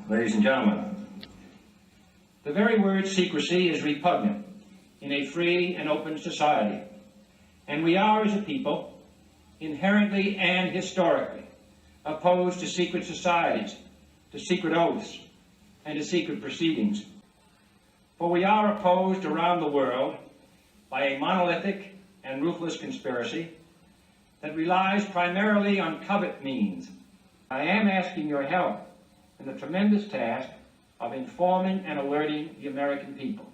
Ladies and gentlemen, The very word secrecy is repugnant in a free and open society, and we are, as a people, inherently and historically opposed to secret societies, to secret oaths, and to secret proceedings. For we are opposed around the world by a monolithic and ruthless conspiracy that relies primarily on covert means. I am asking your help in the tremendous task of informing and alerting the American people.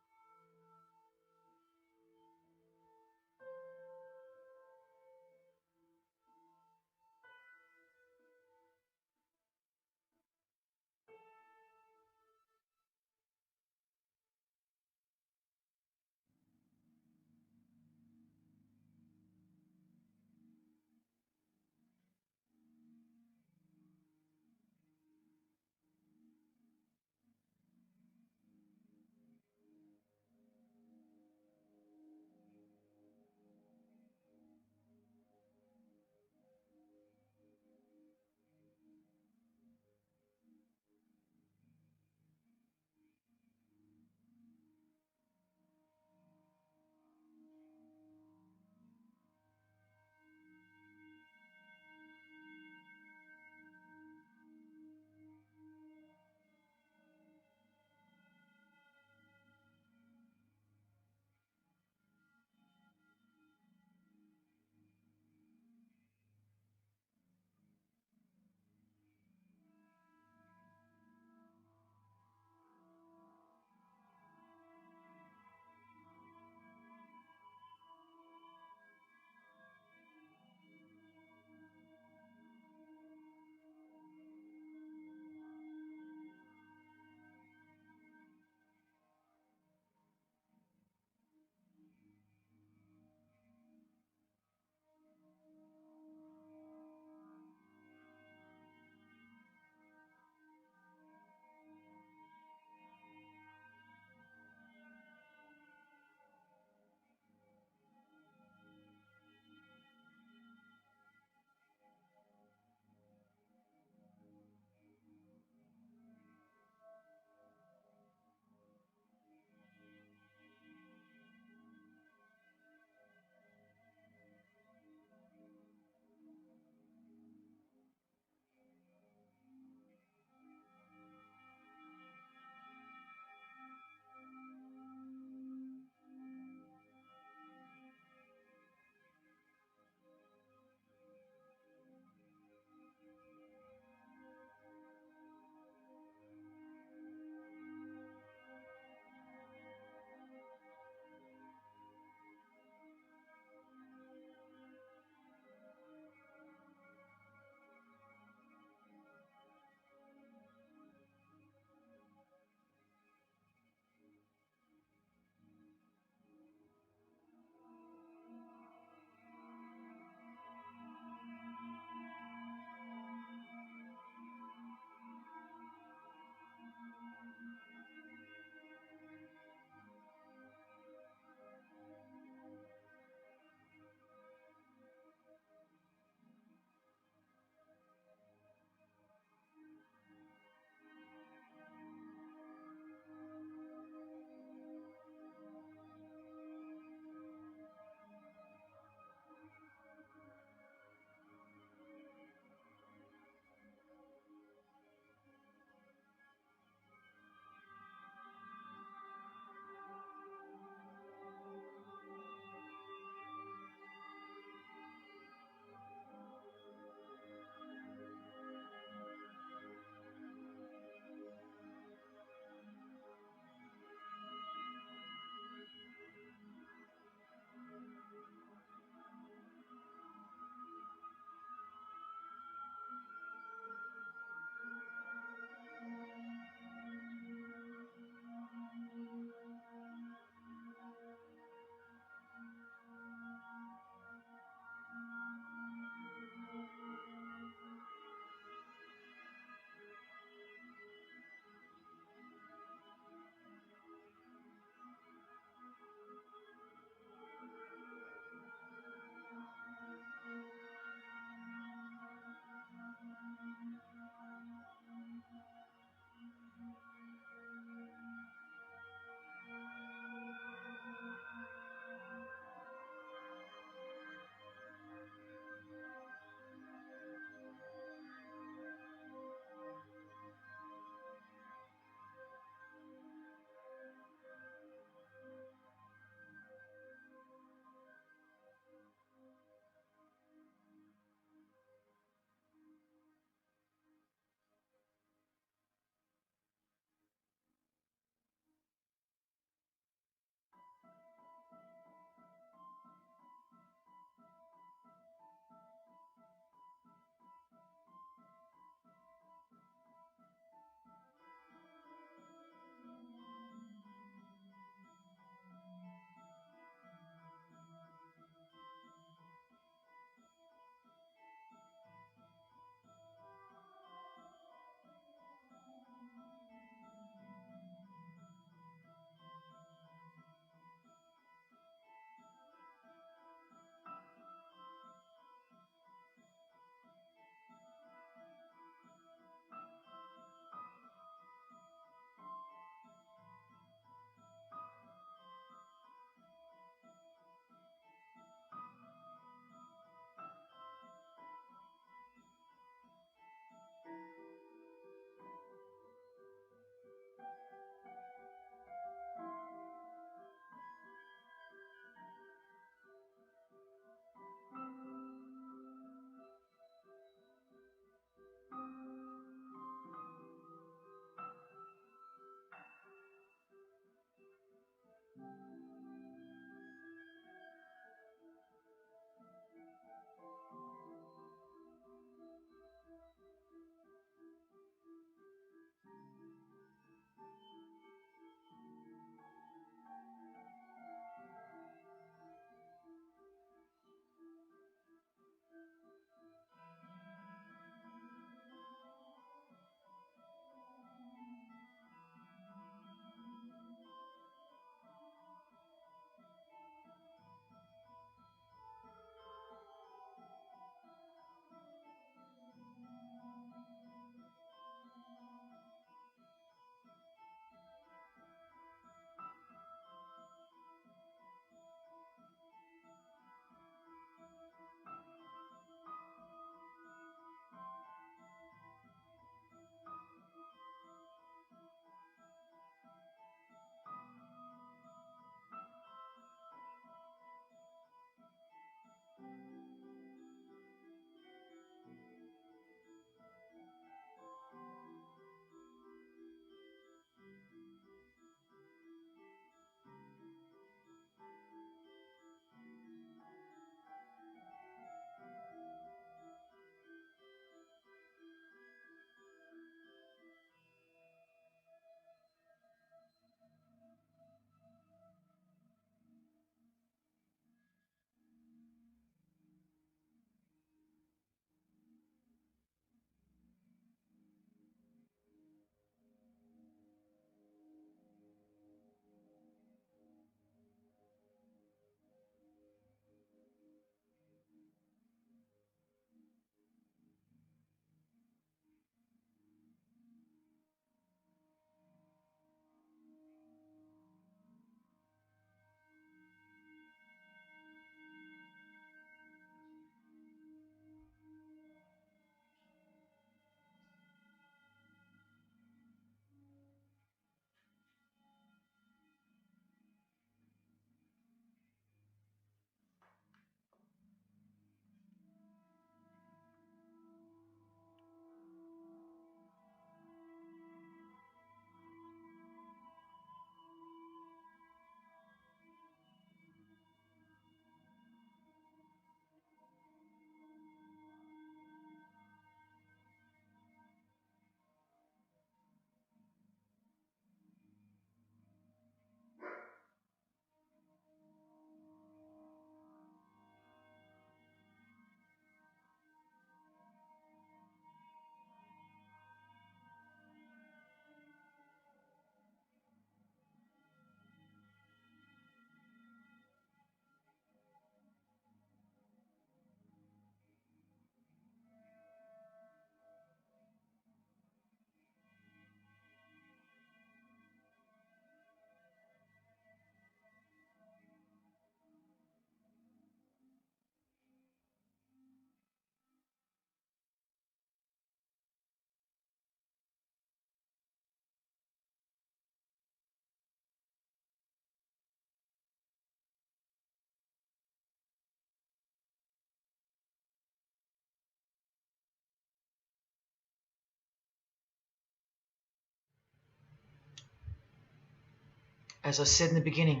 As I said in the beginning,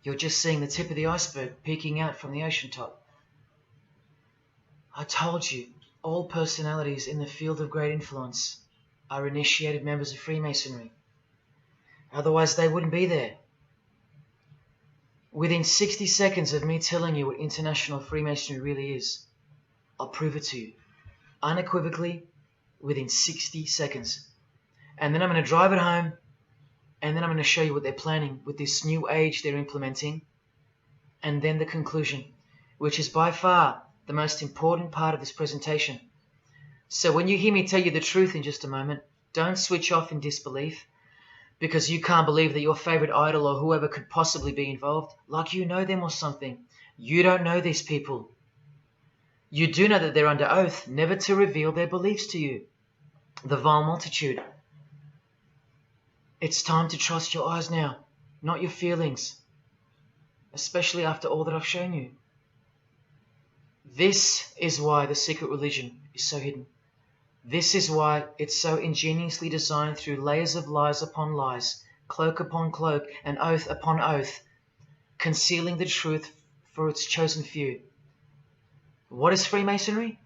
you're just seeing the tip of the iceberg peeking out from the ocean top. I told you, all personalities in the field of great influence are initiated members of Freemasonry. Otherwise, they wouldn't be there. Within 60 seconds of me telling you what international Freemasonry really is, I'll prove it to you. Unequivocally, within 60 seconds. And then I'm going to drive it home, and then I'm going to show you what they're planning with this new age they're implementing, and then the conclusion, which is by far the most important part of this presentation. So when you hear me tell you the truth in just a moment, don't switch off in disbelief because you can't believe that your favorite idol or whoever could possibly be involved, like you know them or something. You don't know these people. You do know that they're under oath never to reveal their beliefs to you. The vile multitude. It's time to trust your eyes now, not your feelings, especially after all that I've shown you. This is why the secret religion is so hidden. This is why it's so ingeniously designed through layers of lies upon lies, cloak upon cloak, and oath upon oath, concealing the truth for its chosen few. What is Freemasonry?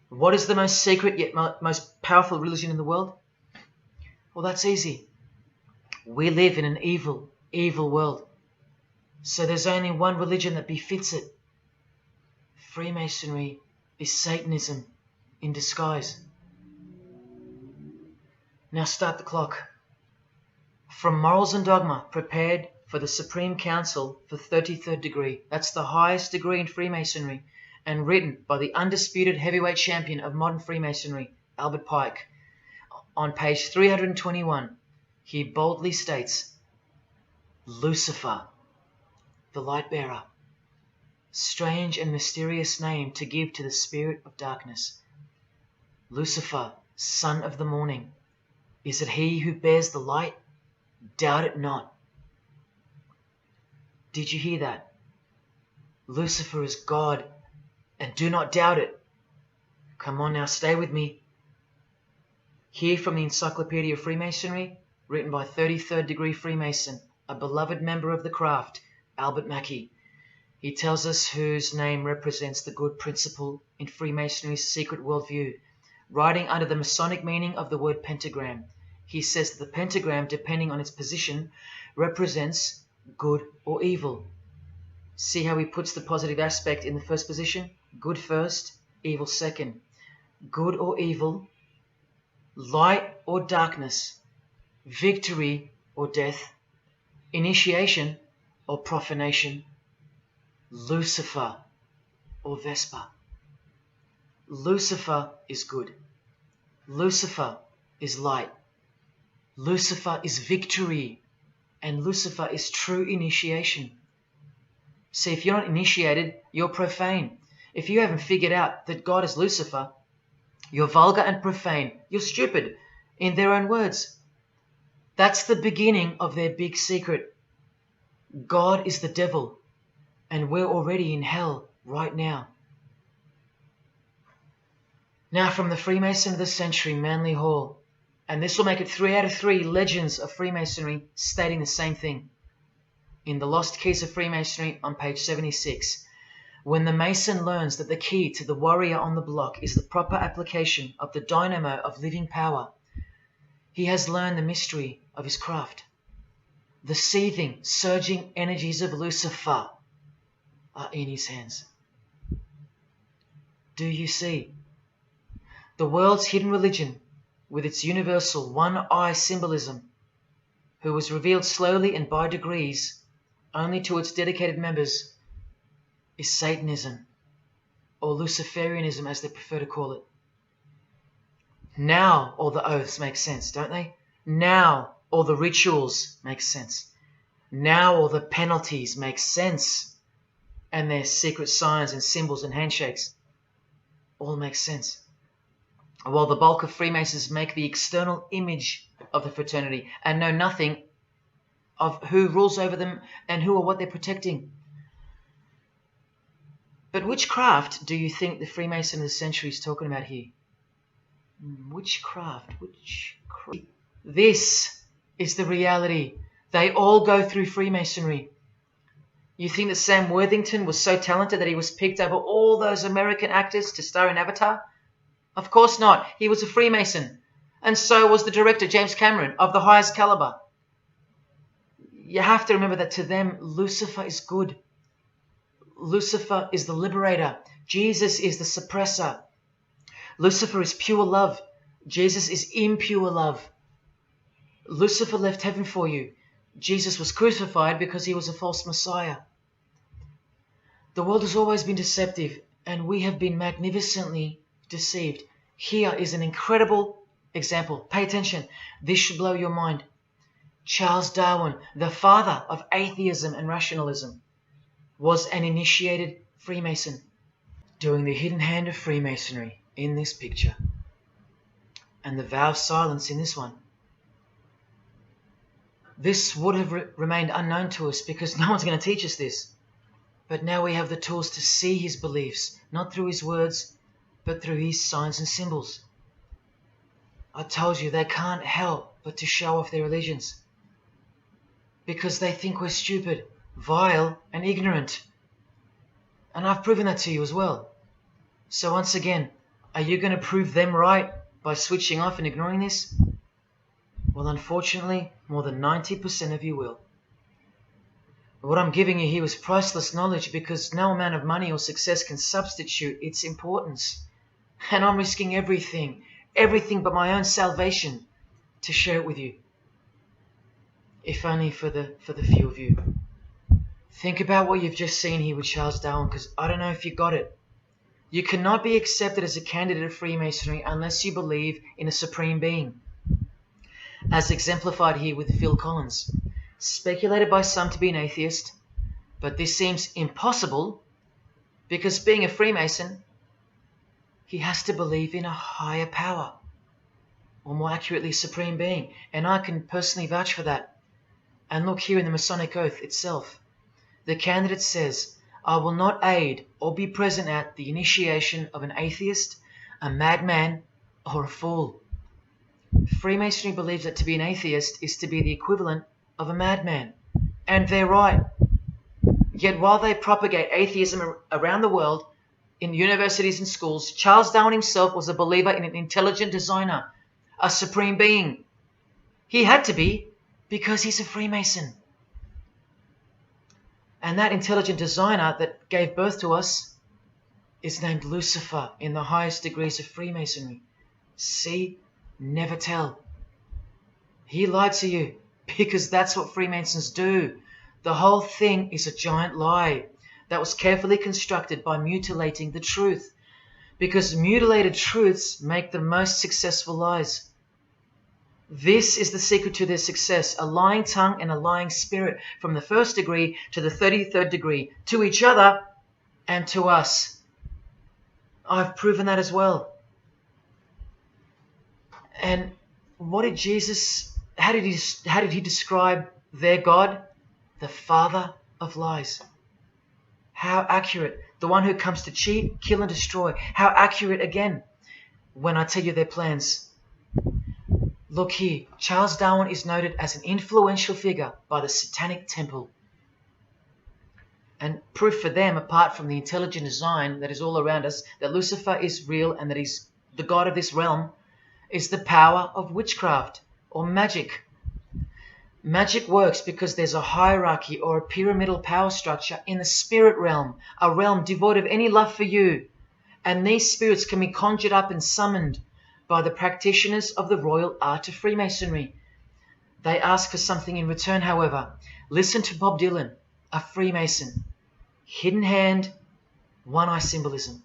What is the most secret yet most powerful religion in the world? Well, that's easy. We live in an evil, evil world. So there's only one religion that befits it. Freemasonry is Satanism in disguise. Now start the clock. From Morals and Dogma, prepared for the Supreme Council for 33rd degree. That's the highest degree in Freemasonry, and written by the undisputed heavyweight champion of modern Freemasonry, Albert Pike. On page 321, he boldly states, Lucifer, the light bearer. Strange and mysterious name to give to the spirit of darkness. Lucifer, son of the morning. Is it he who bears the light? Doubt it not. Did you hear that? Lucifer is God, and do not doubt it. Come on now, stay with me. Here from the Encyclopedia of Freemasonry, written by 33rd degree Freemason, a beloved member of the craft, Albert Mackey. He tells us whose name represents the good principle in Freemasonry's secret worldview. Writing under the Masonic meaning of the word pentagram, he says that the pentagram, depending on its position, represents good or evil. See how he puts the positive aspect in the first position? Good first, evil second. Good or evil, light or darkness, victory or death, initiation or profanation, Lucifer or Vesper. Lucifer is good. Lucifer is light. Lucifer is victory. And Lucifer is true initiation. See, if you're not initiated, you're profane. If you haven't figured out that God is Lucifer, you're vulgar and profane. You're stupid, in their own words. That's the beginning of their big secret. God is the devil, and we're already in hell right now. Now from the Freemason of the Century, Manly Hall, and this will make it 3 out of 3 legends of Freemasonry stating the same thing. In The Lost Keys of Freemasonry on page 76, when the Mason learns that the key to the warrior on the block is the proper application of the dynamo of living power, he has learned the mystery of his craft. The seething, surging energies of Lucifer are in his hands. Do you see? The world's hidden religion, with its universal one-eye symbolism, who was revealed slowly and by degrees only to its dedicated members, is Satanism, or Luciferianism as they prefer to call it. Now all the oaths make sense, don't they? Now all the rituals make sense. Now all the penalties make sense. And their secret signs and symbols and handshakes all make sense. While the bulk of Freemasons make the external image of the fraternity and know nothing of who rules over them and who or what they're protecting. But which craft do you think the Freemason of the Century is talking about here? Which craft? This is the reality They all go through Freemasonry. You think that Sam Worthington was so talented that he was picked over all those American actors to star in Avatar? Of course not. He was a Freemason. And so was the director, James Cameron, of the highest caliber. You have to remember that to them, Lucifer is good. Lucifer is the liberator. Jesus is the suppressor. Lucifer is pure love. Jesus is impure love. Lucifer left heaven for you. Jesus was crucified because he was a false Messiah. The world has always been deceptive, and we have been magnificently deceived. Here is an incredible example. Pay attention. This should blow your mind. Charles Darwin, the father of atheism and rationalism, was an initiated Freemason, doing the hidden hand of Freemasonry in this picture, and the vow of silence in this one. This would have remained unknown to us because no one's going to teach us this. But now we have the tools to see his beliefs, not through his words, but through his signs and symbols. I told you they can't help but to show off their religions because they think we're stupid, vile, and ignorant. And I've proven that to you as well. So once again, are you going to prove them right by switching off and ignoring this? Well, unfortunately, more than 90% of you will. What I'm giving you here is priceless knowledge because no amount of money or success can substitute its importance. And I'm risking everything but my own salvation to share it with you. If only for the few of you. Think about what you've just seen here with Charles Darwin, because I don't know if you got it. You cannot be accepted as a candidate of Freemasonry unless you believe in a supreme being, as exemplified here with Phil Collins, speculated by some to be an atheist, but this seems impossible because being a Freemason, he has to believe in a higher power, or more accurately, supreme being, and I can personally vouch for that. And look here in the Masonic Oath itself. The candidate says, I will not aid or be present at the initiation of an atheist, a madman, or a fool. Freemasonry believes that to be an atheist is to be the equivalent of a madman. And they're right. Yet while they propagate atheism around the world, in universities and schools, Charles Darwin himself was a believer in an intelligent designer, a supreme being. He had to be because he's a Freemason. And that intelligent designer that gave birth to us is named Lucifer in the highest degrees of Freemasonry. See? Never tell. He lied to you because that's what Freemasons do. The whole thing is a giant lie that was carefully constructed by mutilating the truth, because mutilated truths make the most successful lies. This is the secret to their success, a lying tongue and a lying spirit from the 1st degree to the 33rd degree, to each other and to us. I've proven that as well. And what did Jesus, how did he describe their God? The father of lies. How accurate. The one who comes to cheat, kill and destroy. How accurate again when I tell you their plans. Look here, Charles Darwin is noted as an influential figure by the Satanic Temple. And proof for them, apart from the intelligent design that is all around us, that Lucifer is real and that he's the god of this realm, is the power of witchcraft or magic. Magic works because there's a hierarchy or a pyramidal power structure in the spirit realm, a realm devoid of any love for you. And these spirits can be conjured up and summoned by the practitioners of the royal art of Freemasonry. They ask for something in return, however. Listen to Bob Dylan, a Freemason. Hidden hand, one-eye symbolism.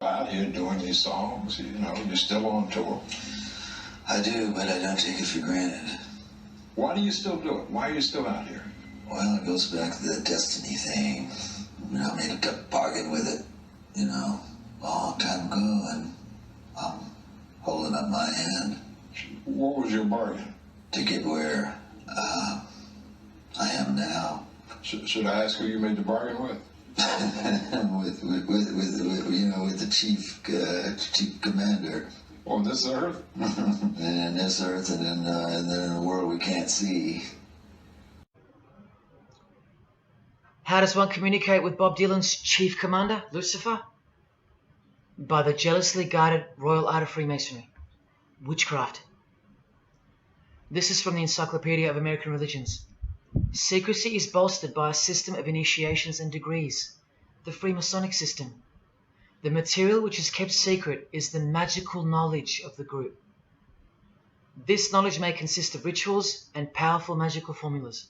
Out here doing these songs, you know, you're still on tour. I do, but I don't take it for granted. Why do you still do it? Why are you still out here? Well, it goes back to the destiny thing. You know, I made a bargain with it, you know, a long time ago, and I'm holding up my hand. What was your bargain? To get where I am now. Should I ask who you made the bargain with? with the chief commander. On this earth? And in this earth, and then in a world we can't see. How does one communicate with Bob Dylan's chief commander, Lucifer? By the jealously guarded royal art of Freemasonry, witchcraft. This is from the Encyclopedia of American Religions. Secrecy is bolstered by a system of initiations and degrees, the Freemasonic system. The material which is kept secret is the magical knowledge of the group. This knowledge may consist of rituals and powerful magical formulas.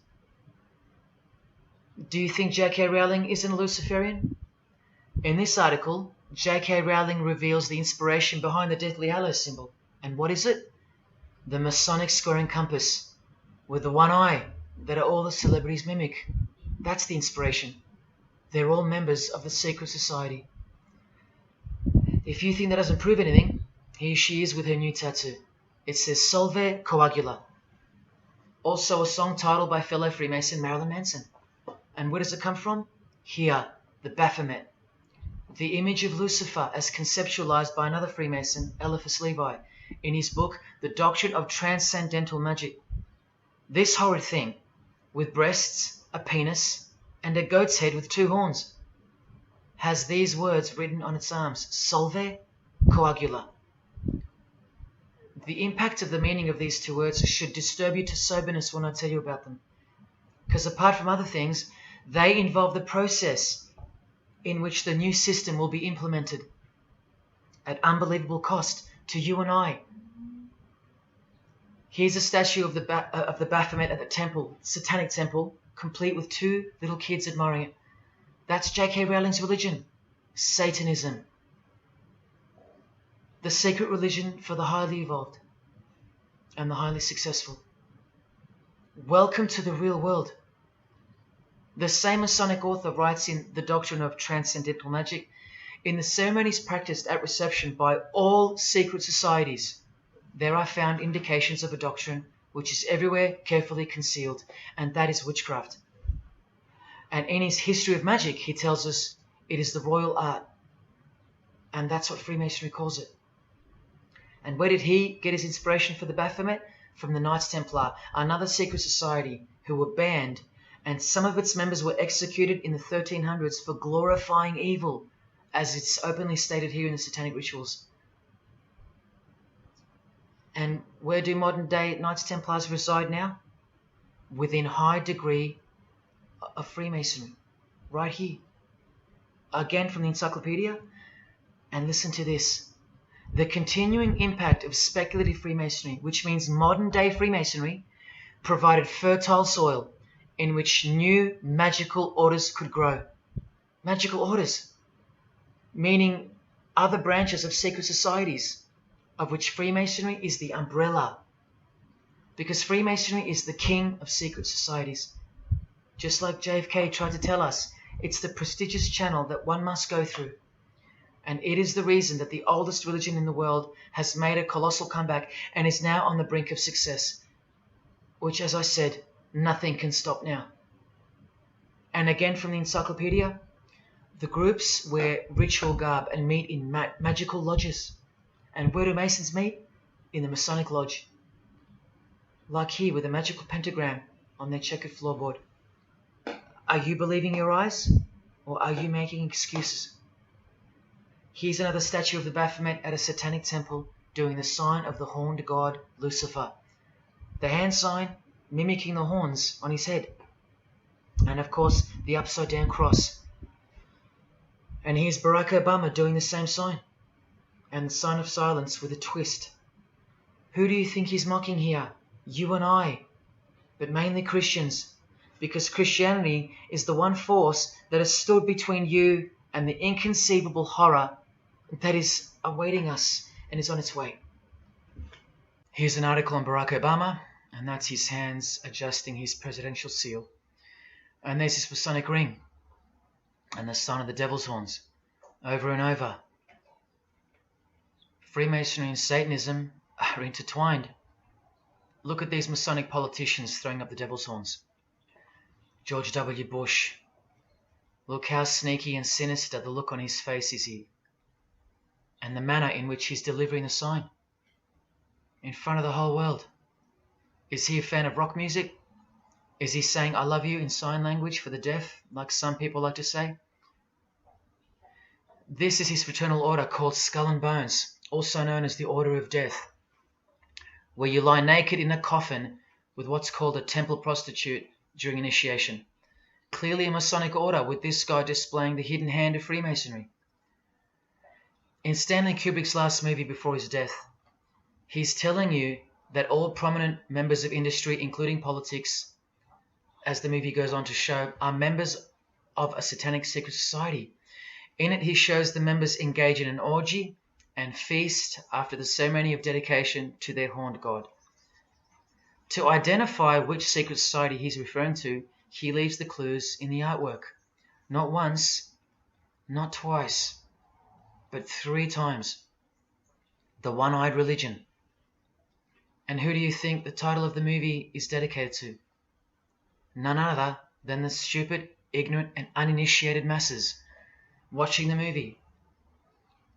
Do you think J.K. Rowling isn't a Luciferian? In this article, J.K. Rowling reveals the inspiration behind the Deathly Hallows symbol. And what is it? The Masonic square and compass, with the one eye that all the celebrities mimic. That's the inspiration. They're all members of the secret society. If you think that doesn't prove anything, here she is with her new tattoo. It says Solve Coagula. Also a song title by fellow Freemason Marilyn Manson. And where does it come from? Here, the Baphomet. The image of Lucifer as conceptualized by another Freemason, Eliphas Levi, in his book, The Doctrine of Transcendental Magic. This horrid thing, with breasts, a penis, and a goat's head with 2 horns, has these words written on its arms, Solve Coagula. The impact of the meaning of these 2 words should disturb you to soberness when I tell you about them. Because apart from other things, they involve the process in which the new system will be implemented at unbelievable cost to you and I. Here's a statue of the Baphomet at the temple, satanic temple, complete with 2 little kids admiring it. That's J.K. Rowling's religion, Satanism. The secret religion for the highly evolved and the highly successful. Welcome to the real world. The same Masonic author writes in The Doctrine of Transcendental Magic, in the ceremonies practiced at reception by all secret societies, there are found indications of a doctrine which is everywhere carefully concealed, and that is witchcraft. And in his History of Magic, he tells us it is the royal art, and that's what Freemasonry calls it. And where did he get his inspiration for the Baphomet? From the Knights Templar, another secret society who were banned, and some of its members were executed in the 1300s for glorifying evil, as it's openly stated here in the Satanic Rituals. And where do modern day Knights Templars reside now? Within high degree of Freemasonry, right here. Again from the encyclopedia, and listen to this. The continuing impact of speculative Freemasonry, which means modern day Freemasonry, provided fertile soil in which new magical orders could grow. Magical orders, meaning other branches of secret societies, of which Freemasonry is the umbrella. Because Freemasonry is the king of secret societies. Just like JFK tried to tell us, it's the prestigious channel that one must go through. And it is the reason that the oldest religion in the world has made a colossal comeback and is now on the brink of success. Which, as I said, nothing can stop now. And again from the encyclopedia, the groups wear ritual garb and meet in magical lodges. And where do Masons meet? In the Masonic lodge. Like here with a magical pentagram on their checkered floorboard. Are you believing your eyes? Or are you making excuses? Here's another statue of the Baphomet at a satanic temple doing the sign of the horned god Lucifer. The hand sign mimicking the horns on his head. And of course, the upside down cross. And here's Barack Obama doing the same sign. And the sign of silence with a twist. Who do you think he's mocking here? You and I. But mainly Christians. Because Christianity is the one force that has stood between you and the inconceivable horror that is awaiting us and is on its way. Here's an article on Barack Obama, and that's his hands adjusting his presidential seal. And there's his Masonic ring, and the sign of the devil's horns, over and over. Freemasonry and Satanism are intertwined. Look at these Masonic politicians throwing up the devil's horns. George W. Bush. Look how sneaky and sinister the look on his face is here. And the manner in which he's delivering the sign. In front of the whole world. Is he a fan of rock music? Is he saying I love you in sign language for the deaf, like some people like to say? This is his fraternal order called Skull and Bones, also known as the Order of Death, where you lie naked in a coffin with what's called a temple prostitute during initiation. Clearly a Masonic order, with this guy displaying the hidden hand of Freemasonry. In Stanley Kubrick's last movie before his death, he's telling you that all prominent members of industry, including politics, as the movie goes on to show, are members of a satanic secret society. In it, he shows the members engage in an orgy and feast after the ceremony of dedication to their horned god. To identify which secret society he's referring to, he leaves the clues in the artwork. Not once, not twice, but 3 times. The One-Eyed Religion. And who do you think the title of the movie is dedicated to? None other than the stupid, ignorant, and uninitiated masses watching the movie.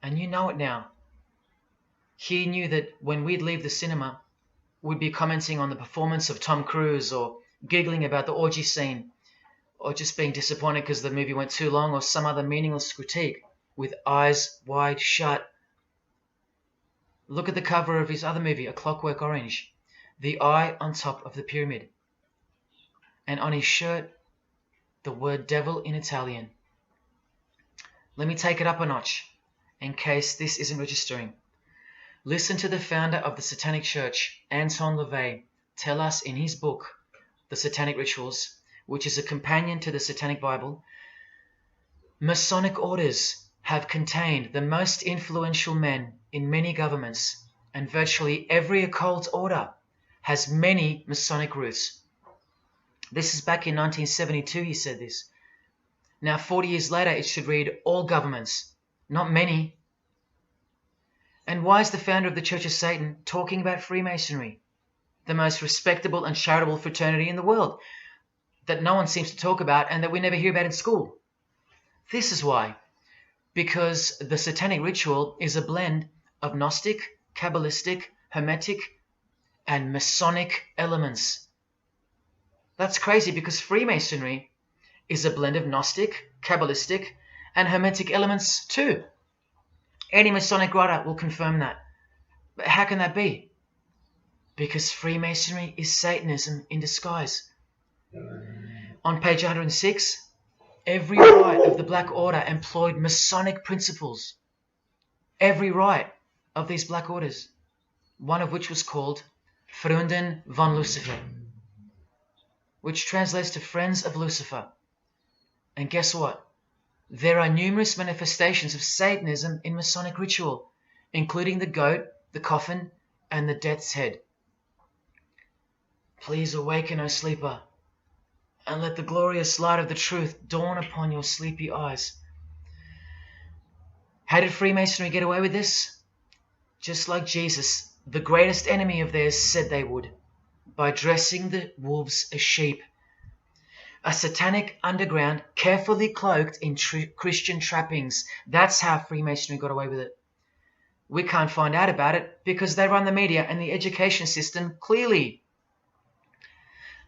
And you know it now. He knew that when we'd leave the cinema, we'd be commenting on the performance of Tom Cruise, or giggling about the orgy scene, or just being disappointed because the movie went too long, or some other meaningless critique, with eyes wide shut. Look at the cover of his other movie, A Clockwork Orange. The eye on top of the pyramid. And on his shirt, the word devil in Italian. Let me take it up a notch, in case this isn't registering. Listen to the founder of the Satanic Church, Anton LaVey, tell us in his book, The Satanic Rituals, which is a companion to the Satanic Bible, Masonic orders have contained the most influential men in many governments, and virtually every occult order has many Masonic roots. This is back in 1972 he said this. Now 40 years later it should read all governments, not many. And why is the founder of the Church of Satan talking about Freemasonry, the most respectable and charitable fraternity in the world, that no one seems to talk about and that we never hear about in school? This is why. Because the Satanic Ritual is a blend of Gnostic, Kabbalistic, Hermetic, and Masonic elements. That's crazy, because Freemasonry is a blend of Gnostic, Kabbalistic, and Hermetic elements too. Any Masonic writer will confirm that. But how can that be? Because Freemasonry is Satanism in disguise. On page 106, every rite of the Black Order employed Masonic principles. Every rite of these Black Orders, one of which was called Freunden von Lucifer, which translates to Friends of Lucifer. And guess what? There are numerous manifestations of Satanism in Masonic ritual, including the goat, the coffin, and the death's head. Please awaken, O sleeper, and let the glorious light of the truth dawn upon your sleepy eyes. How did Freemasonry get away with this? Just like Jesus, the greatest enemy of theirs, said they would, by dressing the wolves as sheep. A satanic underground carefully cloaked in Christian trappings. That's how Freemasonry got away with it. We can't find out about it because they run the media and the education system clearly.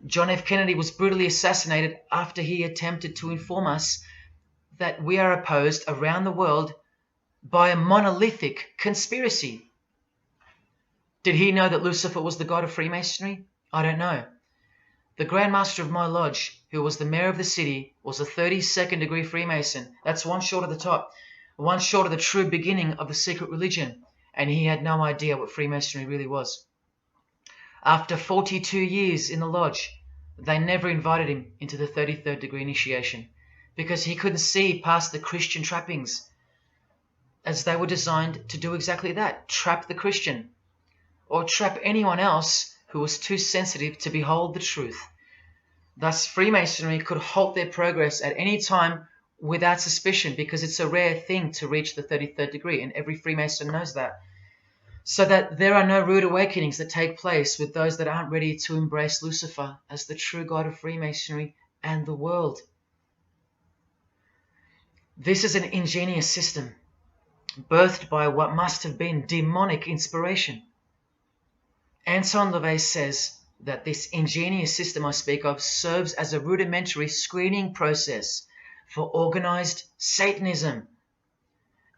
John F. Kennedy was brutally assassinated after he attempted to inform us that we are opposed around the world by a monolithic conspiracy. Did he know that Lucifer was the god of Freemasonry? I don't know. The Grand Master of my lodge, who was the mayor of the city, was a 32nd degree Freemason. That's one short of the top, one short of the true beginning of the secret religion, and he had no idea what Freemasonry really was. After 42 years in the lodge, they never invited him into the 33rd degree initiation because he couldn't see past the Christian trappings, as they were designed to do exactly that, trap the Christian, or trap anyone else who was too sensitive to behold the truth. Thus, Freemasonry could halt their progress at any time without suspicion, because it's a rare thing to reach the 33rd degree, and every Freemason knows that. So that there are no rude awakenings that take place with those that aren't ready to embrace Lucifer as the true god of Freemasonry and the world. This is an ingenious system, birthed by what must have been demonic inspiration. Anton LaVey says that this ingenious system I speak of serves as a rudimentary screening process for organized Satanism.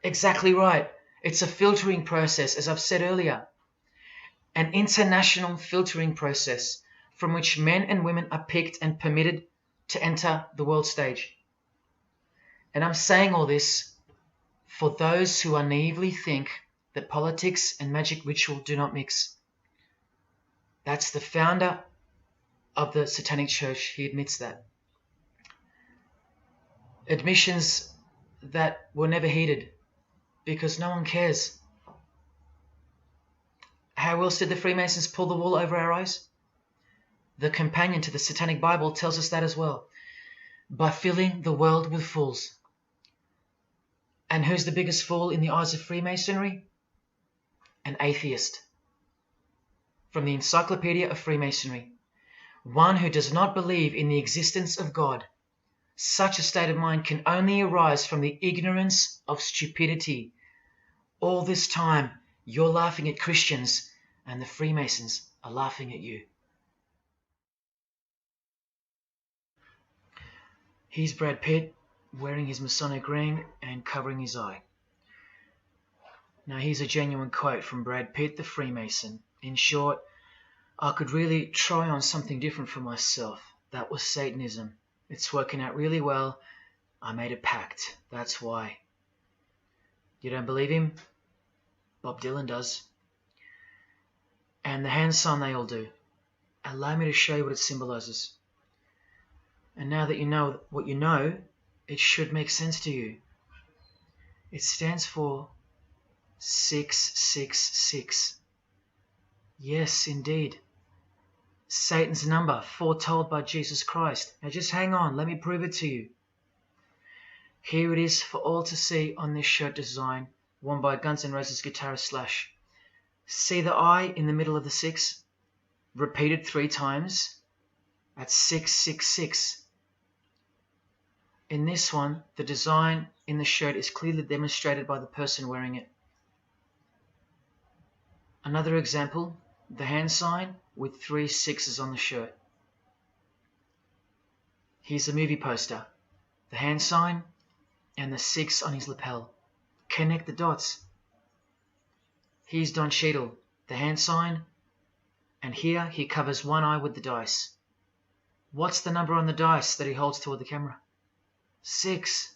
Exactly right. It's a filtering process, as I've said earlier. An international filtering process from which men and women are picked and permitted to enter the world stage. And I'm saying all this for those who naively think that politics and magic ritual do not mix. That's the founder of the Satanic Church. He admits that. Admissions that were never heeded because no one cares. How else did the Freemasons pull the wool over our eyes? The companion to the Satanic Bible tells us that as well. By filling the world with fools. And who's the biggest fool in the eyes of Freemasonry? An atheist. From the Encyclopedia of Freemasonry. One who does not believe in the existence of God. Such a state of mind can only arise from the ignorance of stupidity. All this time, you're laughing at Christians, and the Freemasons are laughing at you. Here's Brad Pitt wearing his Masonic ring and covering his eye. Now here's a genuine quote from Brad Pitt, the Freemason. In short, I could really try on something different for myself. That was Satanism. It's working out really well. I made a pact. That's why. You don't believe him? Bob Dylan does. And the hand sign they all do. Allow me to show you what it symbolizes. And now that you know what you know, it should make sense to you. It stands for 666. Yes, indeed. Satan's number, foretold by Jesus Christ. Now just hang on, let me prove it to you. Here it is for all to see on this shirt design, worn by Guns N' Roses guitarist Slash. See the I in the middle of the 6? Repeated 3 times. That's 666. In this one, the design in the shirt is clearly demonstrated by the person wearing it. Another example, the hand sign with 3 6s on the shirt. Here's a movie poster, the hand sign and the 6 on his lapel. Connect the dots. Here's Don Cheadle, the hand sign, and here he covers one eye with the dice. What's the number on the dice that he holds toward the camera? 6.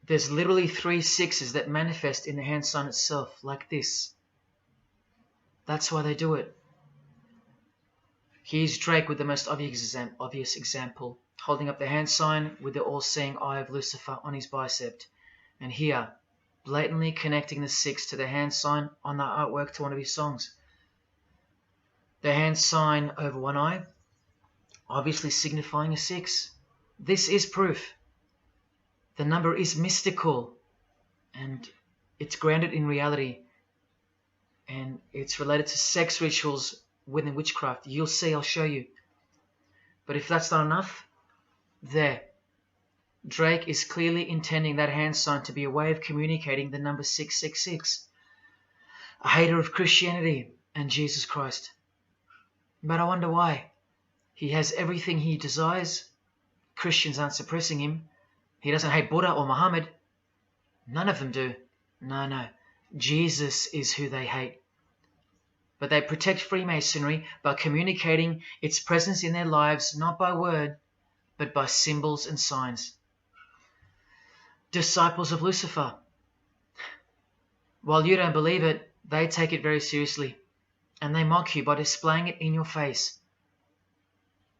There's literally 3 6s that manifest in the hand sign itself, like this. That's why they do it. Here's Drake with the most obvious example, holding up the hand sign with the all-seeing eye of Lucifer on his bicep. And here, blatantly connecting the 6 to the hand sign on the artwork to one of his songs. The hand sign over one eye, obviously signifying a 6. This is proof. The number is mystical, and it's grounded in reality, and it's related to sex rituals within witchcraft. You'll see, I'll show you. But if that's not enough, there. Drake is clearly intending that hand sign to be a way of communicating the number 666. A hater of Christianity and Jesus Christ. But I wonder why. He has everything he desires. Christians aren't suppressing him. He doesn't hate Buddha or Muhammad. None of them do. No. Jesus is who they hate. But they protect Freemasonry by communicating its presence in their lives, not by word, but by symbols and signs. Disciples of Lucifer. While you don't believe it, they take it very seriously, and they mock you by displaying it in your face.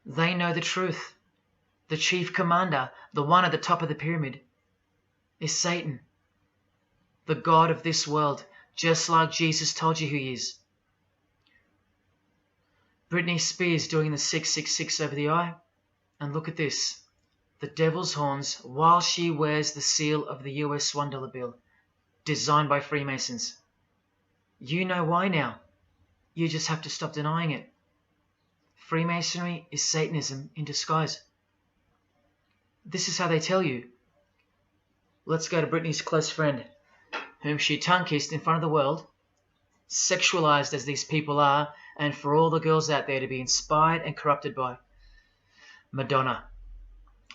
They know the truth. The chief commander, the one at the top of the pyramid, is Satan, the god of this world, just like Jesus told you who he is. Britney Spears doing the 666 over the eye, and look at this, the devil's horns while she wears the seal of the US $1 bill, designed by Freemasons. You know why now. You just have to stop denying it. Freemasonry is Satanism in disguise. This is how they tell you. Let's go to Britney's close friend, whom she tongue-kissed in front of the world, sexualized as these people are, and for all the girls out there to be inspired and corrupted by. Madonna,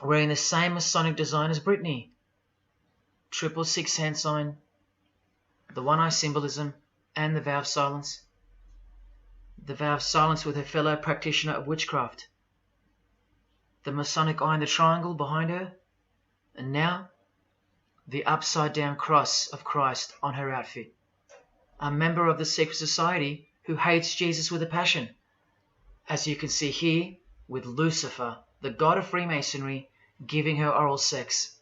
wearing the same Masonic design as Britney. 666 hand sign, the one eye symbolism, and the vow of silence. The vow of silence with her fellow practitioner of witchcraft. The Masonic eye in the triangle behind her, and now the upside down cross of Christ on her outfit. A member of the secret society who hates Jesus with a passion, as you can see here with Lucifer, the god of Freemasonry, giving her oral sex.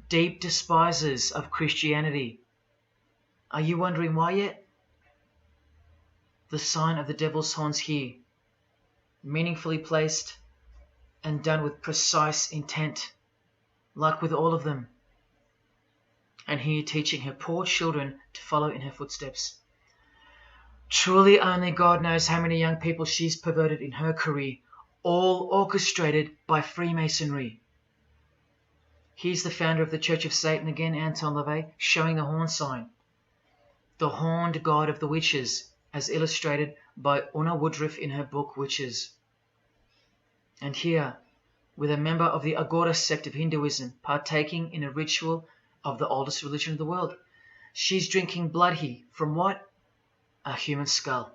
Deep despisers of Christianity. Are you wondering why yet? The sign of the devil's horns here, meaningfully placed and done with precise intent, like with all of them. And here teaching her poor children to follow in her footsteps. Truly only God knows how many young people she's perverted in her career, all orchestrated by Freemasonry. Here's the founder of the Church of Satan again, Anton LaVey, showing the horn sign. The horned god of the witches, as illustrated by Una Woodruff in her book Witches. And here, with a member of the Agora sect of Hinduism partaking in a ritual of the oldest religion of the world. She's drinking blood here. From what? A human skull.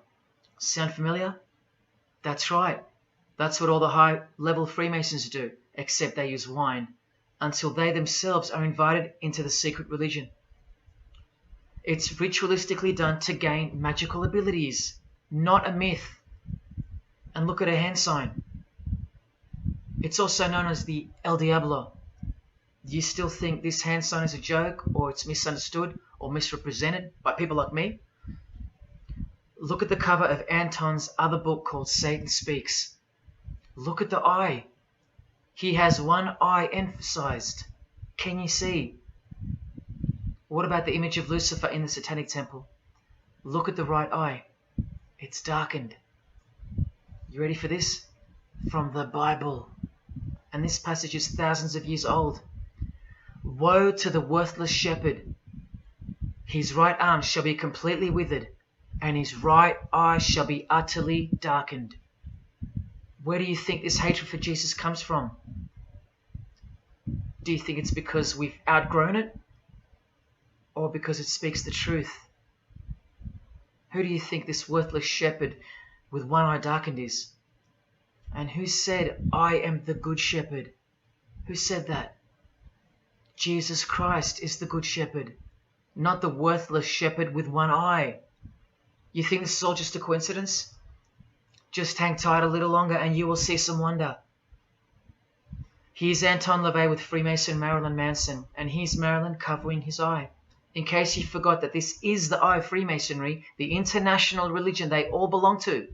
Sound familiar? That's right. That's what all the high-level Freemasons do, except they use wine, until they themselves are invited into the secret religion. It's ritualistically done to gain magical abilities, not a myth. And look at her hand sign. It's also known as the El Diablo. Do you still think this hand sign is a joke, or it's misunderstood or misrepresented by people like me? Look at the cover of Anton's other book called Satan Speaks. Look at the eye. He has one eye emphasized. Can you see? What about the image of Lucifer in the Satanic Temple? Look at the right eye. It's darkened. You ready for this? From the Bible. And this passage is thousands of years old. Woe to the worthless shepherd. His right arm shall be completely withered, and his right eye shall be utterly darkened. Where do you think this hatred for Jesus comes from? Do you think it's because we've outgrown it? Or because it speaks the truth? Who do you think this worthless shepherd with one eye darkened is? And who said, I am the good shepherd? Who said that? Jesus Christ is the good shepherd, not the worthless shepherd with one eye. You think this is all just a coincidence? Just hang tight a little longer and you will see some wonder. Here's Anton LaVey with Freemason Marilyn Manson, and here's Marilyn covering his eye. In case you forgot that this is the eye of Freemasonry, the international religion they all belong to.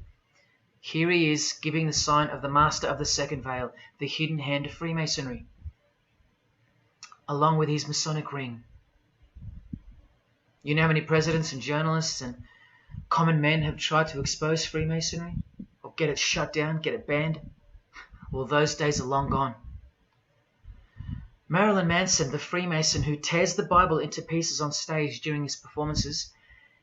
Here he is giving the sign of the Master of the Second Veil, the hidden hand of Freemasonry, along with his Masonic ring. You know how many presidents and journalists and common men have tried to expose Freemasonry? Or get it shut down, get it banned? Well, those days are long gone. Marilyn Manson, the Freemason who tears the Bible into pieces on stage during his performances,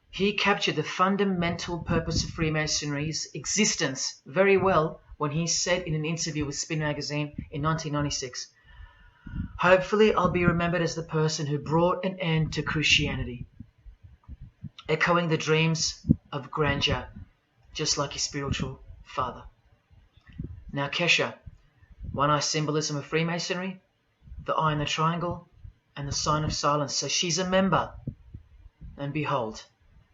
he captured the fundamental purpose of Freemasonry's existence very well when he said in an interview with Spin magazine in 1996, "Hopefully I'll be remembered as the person who brought an end to Christianity," echoing the dreams of grandeur, just like his spiritual father. Now Kesha, one-eye symbolism of Freemasonry, the eye in the triangle, and the sign of silence. So she's a member. And behold,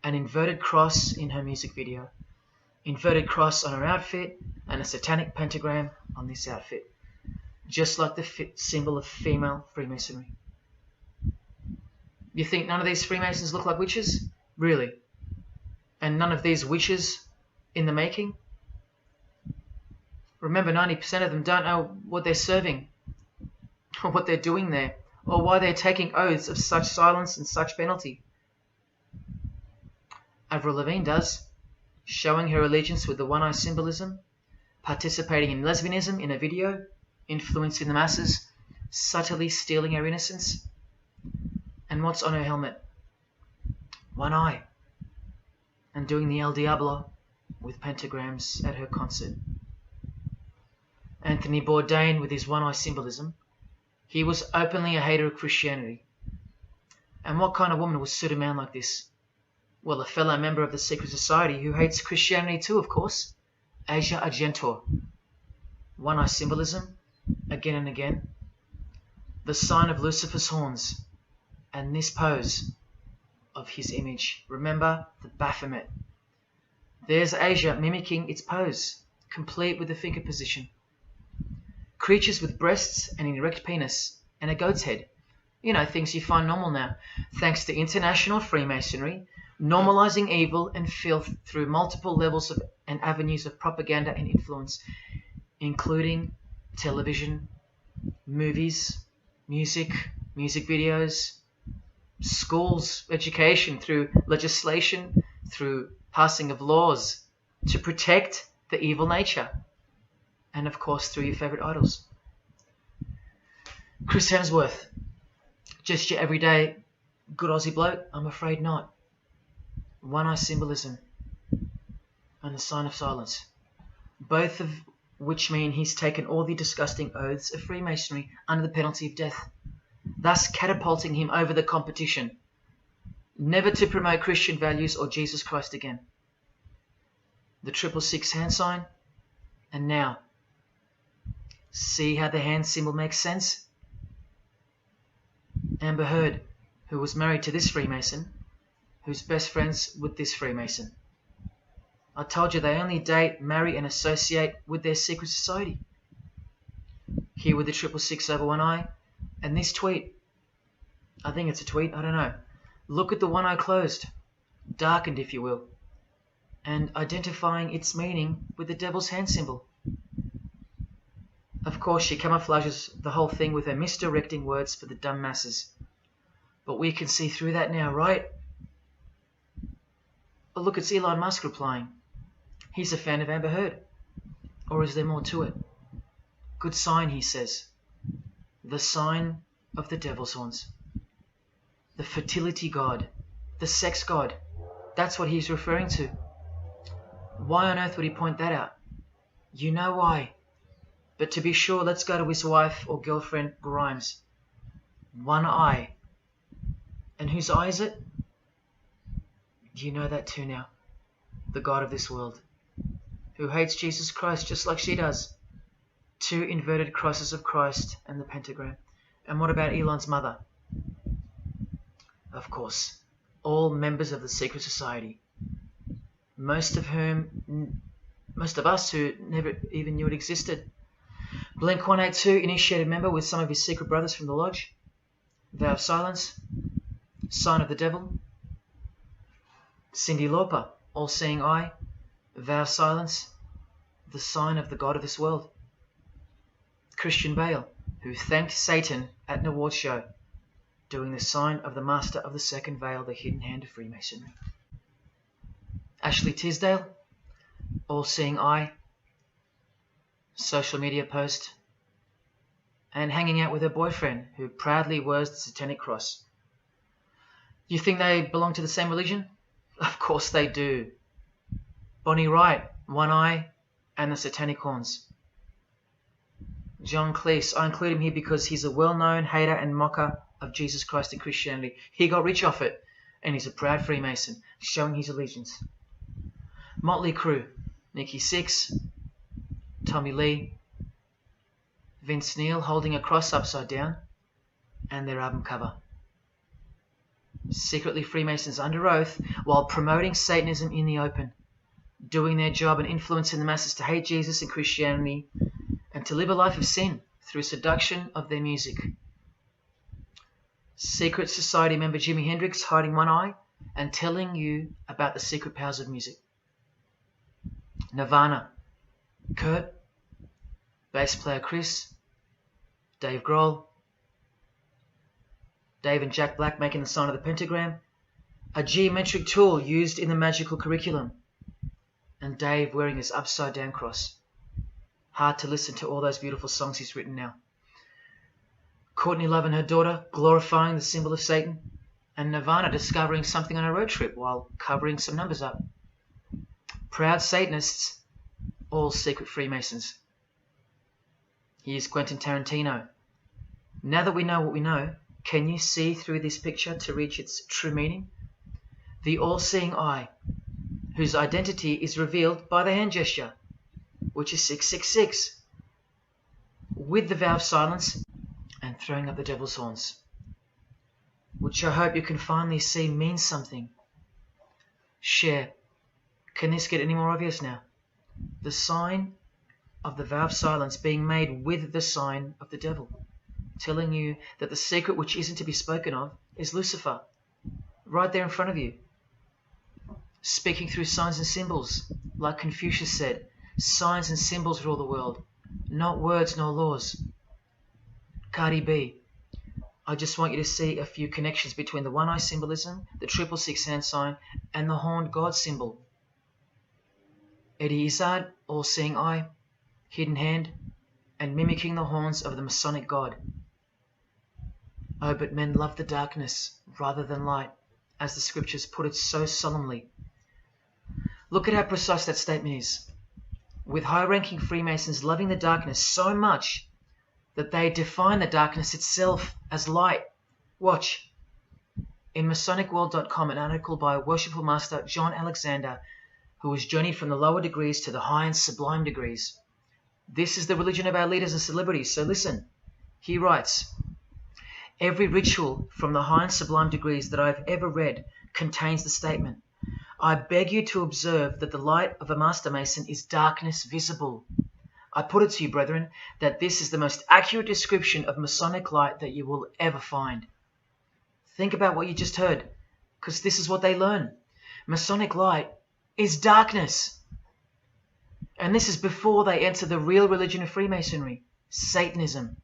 an inverted cross in her music video. Inverted cross on her outfit, and a satanic pentagram on this outfit. Just like the symbol of female Freemasonry. You think none of these Freemasons look like witches? Really? And none of these witches in the making? Remember, 90% of them don't know what they're serving, or what they're doing there, or why they're taking oaths of such silence and such penalty. Avril Lavigne does, showing her allegiance with the one-eye symbolism, participating in lesbianism in a video, influencing the masses, subtly stealing her innocence. And what's on her helmet? One eye. And doing the El Diablo, with pentagrams at her concert. Anthony Bourdain, with his one-eye symbolism, he was openly a hater of Christianity. And what kind of woman would suit a man like this? Well, a fellow member of the secret society who hates Christianity too, of course, Asia Argentor. One-eye symbolism, again and again. The sign of Lucifer's horns, and this pose of his image. Remember the Baphomet. There's Asia mimicking its pose, complete with the finger position. Creatures with breasts and an erect penis and a goat's head. You know, things you find normal now, thanks to international Freemasonry, normalizing evil and filth through multiple levels of and avenues of propaganda and influence, including television, movies, music videos, schools, education, through legislation, through passing of laws to protect the evil nature, and of course through your favorite idols. Chris Hemsworth, just your everyday good Aussie bloke? I'm afraid not. One-eye symbolism and the sign of silence, both of which mean he's taken all the disgusting oaths of Freemasonry under the penalty of death, thus catapulting him over the competition, never to promote Christian values or Jesus Christ again. The 666 hand sign, and now, see how the hand symbol makes sense? Amber Heard, who was married to this Freemason, who's best friends with this Freemason. I told you they only date, marry and associate with their secret society. Here with the 666 over one eye, and this tweet. I think it's a tweet, I don't know. Look at the one eye closed, darkened if you will, and identifying its meaning with the devil's hand symbol. Of course, she camouflages the whole thing with her misdirecting words for the dumb masses. But we can see through that now, right? But look, it's Elon Musk replying. He's a fan of Amber Heard. Or is there more to it? Good sign, he says. The sign of the devil's horns. The fertility god. The sex god. That's what he's referring to. Why on earth would he point that out? You know why. But to be sure, let's go to his wife or girlfriend, Grimes. One eye. And whose eye is it? You know that too now. The god of this world, who hates Jesus Christ just like she does. 2 inverted crosses of Christ and the pentagram. And what about Elon's mother? Of course, all members of the secret society. Most of us who never even knew it existed. Blink-182, initiated member with some of his secret brothers from the lodge. Vow of silence. Sign of the devil. Cyndi Lauper, all-seeing eye. Vow of silence. The sign of the god of this world. Christian Bale, who thanked Satan at an award show, doing the sign of the master of the second veil, the hidden hand of Freemasonry. Ashley Tisdale, all-seeing eye. Social media post, and hanging out with her boyfriend, who proudly wears the satanic cross. You think they belong to the same religion? Of course they do. Bonnie Wright, one eye, and the satanic horns. John Cleese, I include him here because he's a well-known hater and mocker of Jesus Christ and Christianity. He got rich off it, and he's a proud Freemason, showing his allegiance. Motley Crue, Nikki Sixx, Tommy Lee, Vince Neil holding a cross upside down, and their album cover. Secretly Freemasons under oath while promoting Satanism in the open, doing their job and influencing the masses to hate Jesus and Christianity and to live a life of sin through seduction of their music. Secret society member Jimi Hendrix hiding one eye and telling you about the secret powers of music. Nirvana, Kurt, bass player Chris, Dave Grohl, Dave and Jack Black making the sign of the pentagram, a geometric tool used in the magical curriculum, and Dave wearing his upside down cross. Hard to listen to all those beautiful songs he's written now. Courtney Love and her daughter glorifying the symbol of Satan, and Nirvana discovering something on a road trip while covering some numbers up. proud Satanists, all secret Freemasons. Here's Quentin Tarantino. Now that we know what we know, can you see through this picture to reach its true meaning? The all-seeing eye, whose identity is revealed by the hand gesture, which is 666, with the vow of silence and throwing up the devil's horns, which I hope you can finally see means something. Share. Can this get any more obvious now? The sign of the vow of silence being made with the sign of the devil, telling you that the secret which isn't to be spoken of is Lucifer, right there in front of you. Speaking through signs and symbols, like Confucius said, signs and symbols rule the world, not words nor laws. Cardi B, I just want you to see a few connections between the one-eye symbolism, the 666 hand sign, and the horned God symbol. Eddie Izzard, all-seeing eye, hidden hand, and mimicking the horns of the Masonic God. Oh, but men love the darkness rather than light, as the scriptures put it so solemnly. Look at how precise that statement is. With high-ranking Freemasons loving the darkness so much that they define the darkness itself as light. Watch. In MasonicWorld.com, an article by Worshipful Master John Alexander, who has journeyed from the lower degrees to the high and sublime degrees. This is the religion of our leaders and celebrities, so listen. He writes, every ritual from the high and sublime degrees that I've ever read contains the statement, I beg you to observe that the light of a Master Mason is darkness visible. I put it to you, brethren, that this is the most accurate description of Masonic light that you will ever find. Think about what you just heard, because this is what they learn. Masonic light is darkness. And this is before they enter the real religion of Freemasonry, Satanism.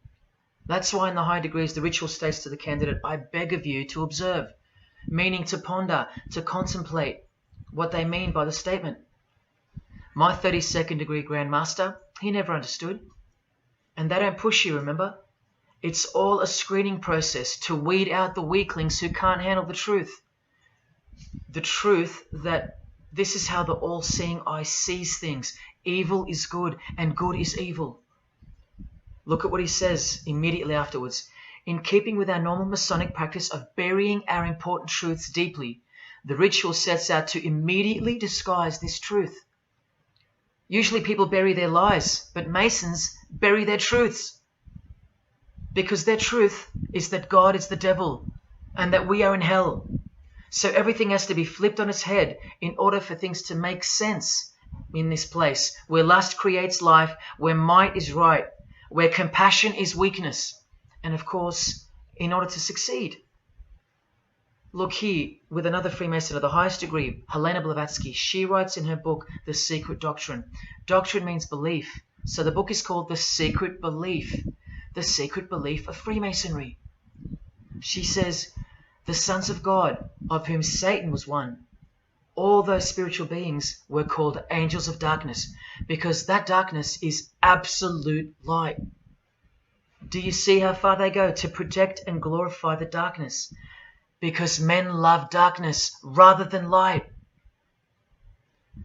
That's why in the high degrees the ritual states to the candidate, I beg of you to observe, meaning to ponder, to contemplate what they mean by the statement. My 32nd degree Grand Master, he never understood. And they don't push you, remember? It's all a screening process to weed out the weaklings who can't handle the truth. The truth that this is how the all-seeing eye sees things. Evil is good and good is evil. Look at what he says immediately afterwards. In keeping with our normal Masonic practice of burying our important truths deeply, the ritual sets out to immediately disguise this truth. Usually people bury their lies, but Masons bury their truths. Because their truth is that God is the devil and that we are in hell. So everything has to be flipped on its head in order for things to make sense in this place where lust creates life, where might is right, where compassion is weakness, and of course, in order to succeed. Look here with another Freemason of the highest degree, Helena Blavatsky. She writes in her book, The Secret Doctrine. Doctrine means belief. So the book is called The Secret Belief. The Secret Belief of Freemasonry. She says, the sons of God, of whom Satan was one, all those spiritual beings were called angels of darkness because that darkness is absolute light. Do you see how far they go to protect and glorify the darkness? Because men love darkness rather than light.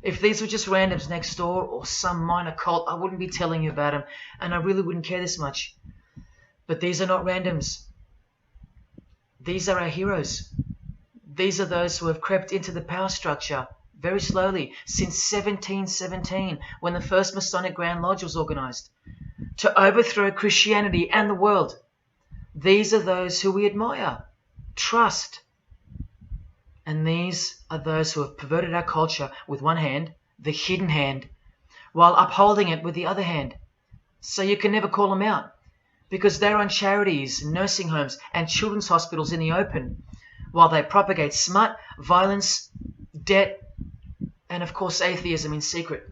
If these were just randoms next door or some minor cult, I wouldn't be telling you about them, and I really wouldn't care this much. But these are not randoms. These are our heroes. These are those who have crept into the power structure very slowly since 1717, when the first Masonic Grand Lodge was organized, to overthrow Christianity and the world. These are those who we admire, trust. And these are those who have perverted our culture with one hand, the hidden hand, while upholding it with the other hand. So you can never call them out, because they run charities, nursing homes, and children's hospitals in the open, while they propagate smut, violence, debt, and of course atheism in secret.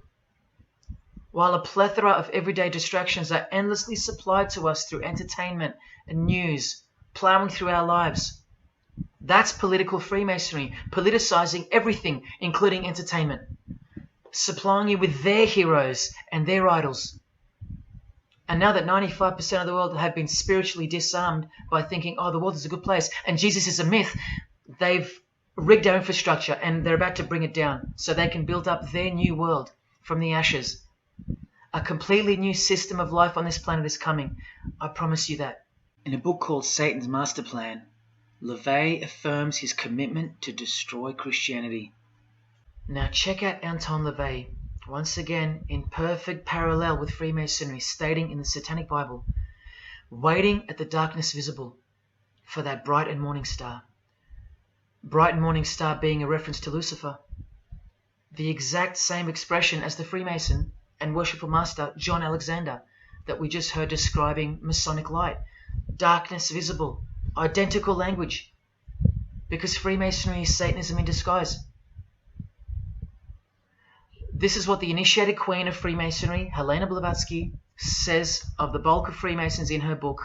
While a plethora of everyday distractions are endlessly supplied to us through entertainment and news, plowing through our lives. That's political Freemasonry, politicizing everything, including entertainment, supplying you with their heroes and their idols. And now that 95% of the world have been spiritually disarmed by thinking, oh, the world is a good place and Jesus is a myth, they've rigged our infrastructure, and they're about to bring it down so they can build up their new world from the ashes. A completely new system of life on this planet is coming. I promise you that. In a book called Satan's Master Plan, LaVey affirms his commitment to destroy Christianity. Now check out Anton LaVey, once again in perfect parallel with Freemasonry, stating in the Satanic Bible, waiting at the darkness visible for that bright and morning star. Bright and morning star being a reference to Lucifer. The exact same expression as the Freemason and worshipful master John Alexander that we just heard describing Masonic light. Darkness visible. Identical language. Because Freemasonry is Satanism in disguise. This is what the initiated queen of Freemasonry, Helena Blavatsky, says of the bulk of Freemasons in her book.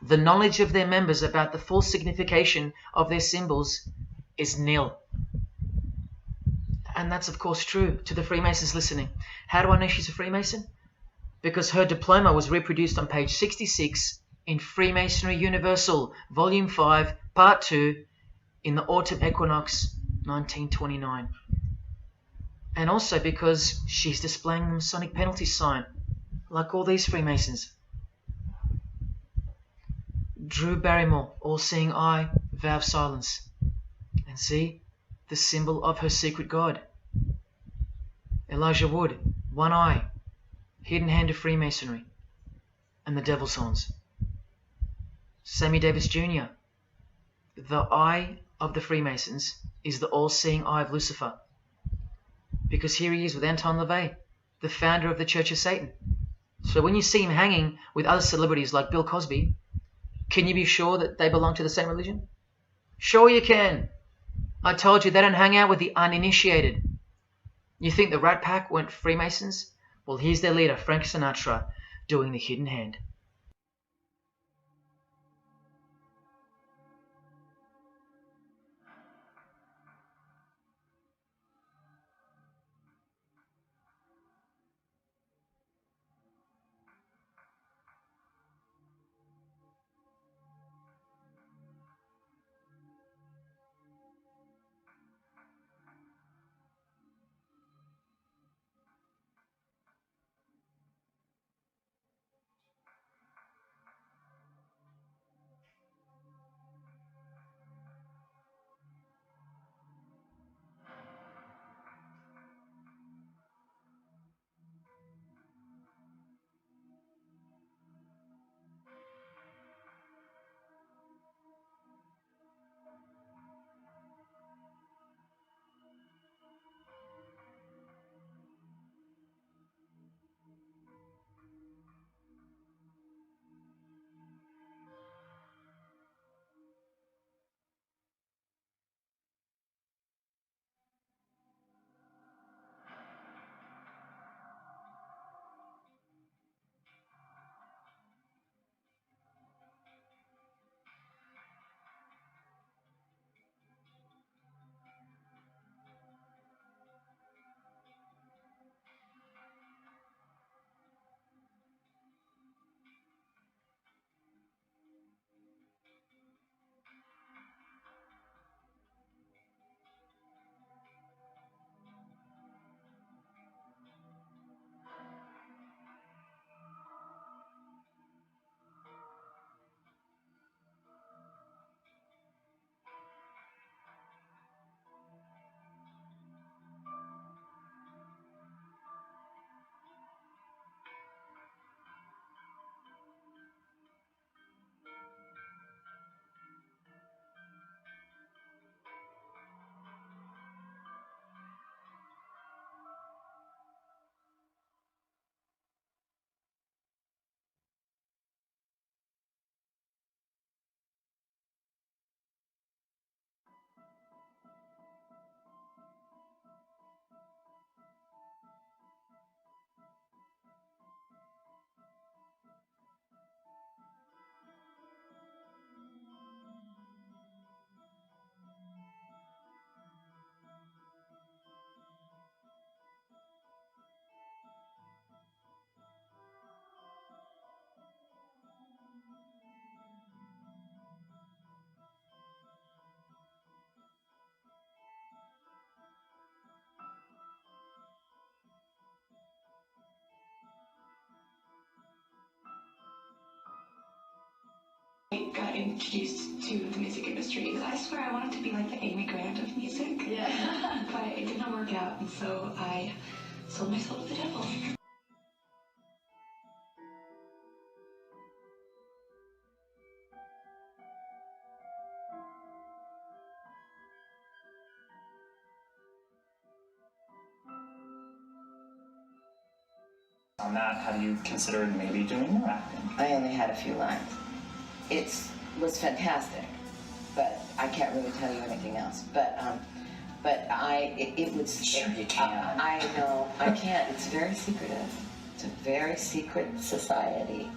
The knowledge of their members about the full signification of their symbols is nil. And that's of course true to the Freemasons listening. How do I know she's a Freemason? Because her diploma was reproduced on page 66 in Freemasonry Universal, Volume 5, Part 2, in the Autumn Equinox, 1929. And also because she's displaying the Masonic penalty sign, like all these Freemasons. Drew Barrymore, all-seeing eye, vow of silence. And see, the symbol of her secret god. Elijah Wood, one eye, hidden hand of Freemasonry, and the devil's horns. Sammy Davis Jr., the eye of the Freemasons is the all-seeing eye of Lucifer. Because here he is with Anton LaVey, the founder of the Church of Satan. So when you see him hanging with other celebrities like Bill Cosby, can you be sure that they belong to the same religion? Sure you can. I told you they don't hang out with the uninitiated. You think the Rat Pack weren't Freemasons? Well, here's their leader, Frank Sinatra, doing the hidden hand. got introduced to the music industry. I swear I wanted to be like the Amy Grant of music. Yeah. But it did not work out, and so I sold my soul to the devil. On that, have you considered maybe doing more acting? I only had a few lines. It was fantastic, but I can't really tell you anything else. But it was. Sure you can. I know I can't. It's very secretive. It's a very secret society.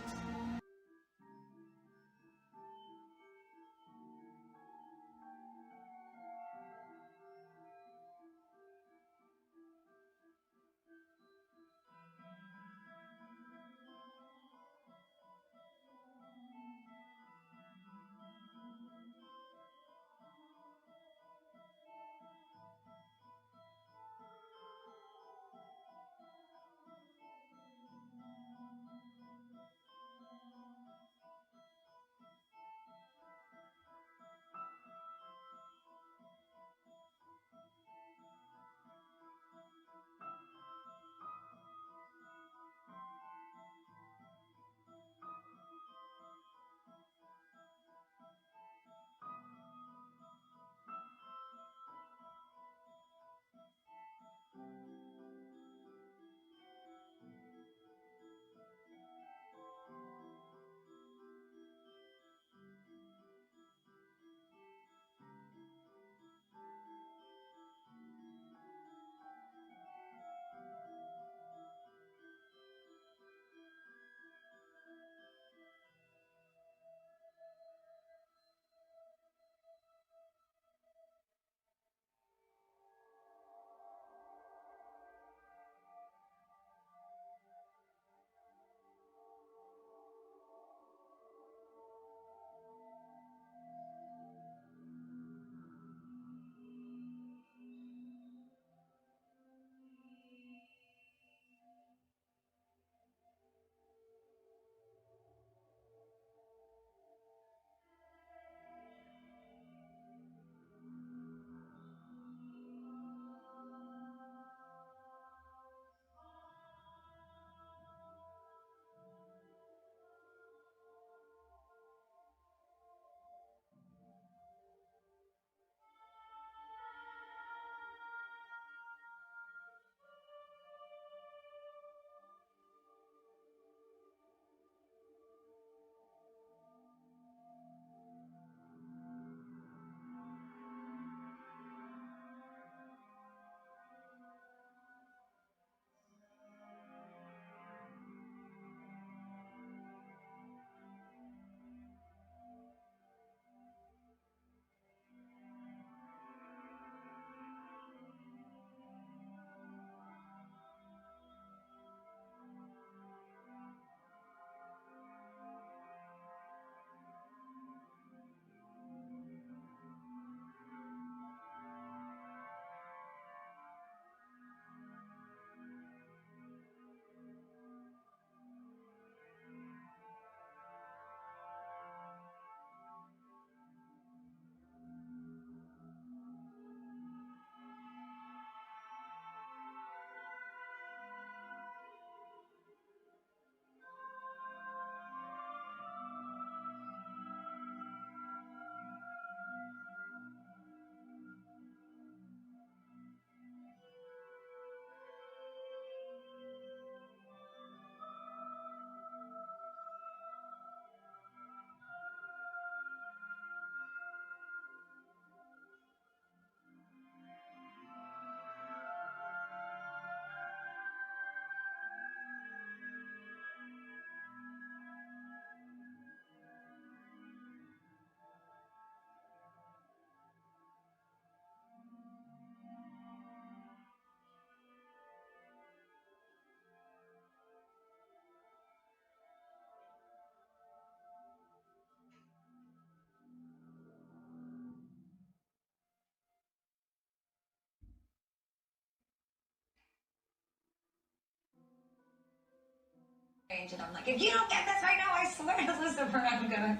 And I'm like, if you don't get this right now, I swear to Lucifer, I'm gonna.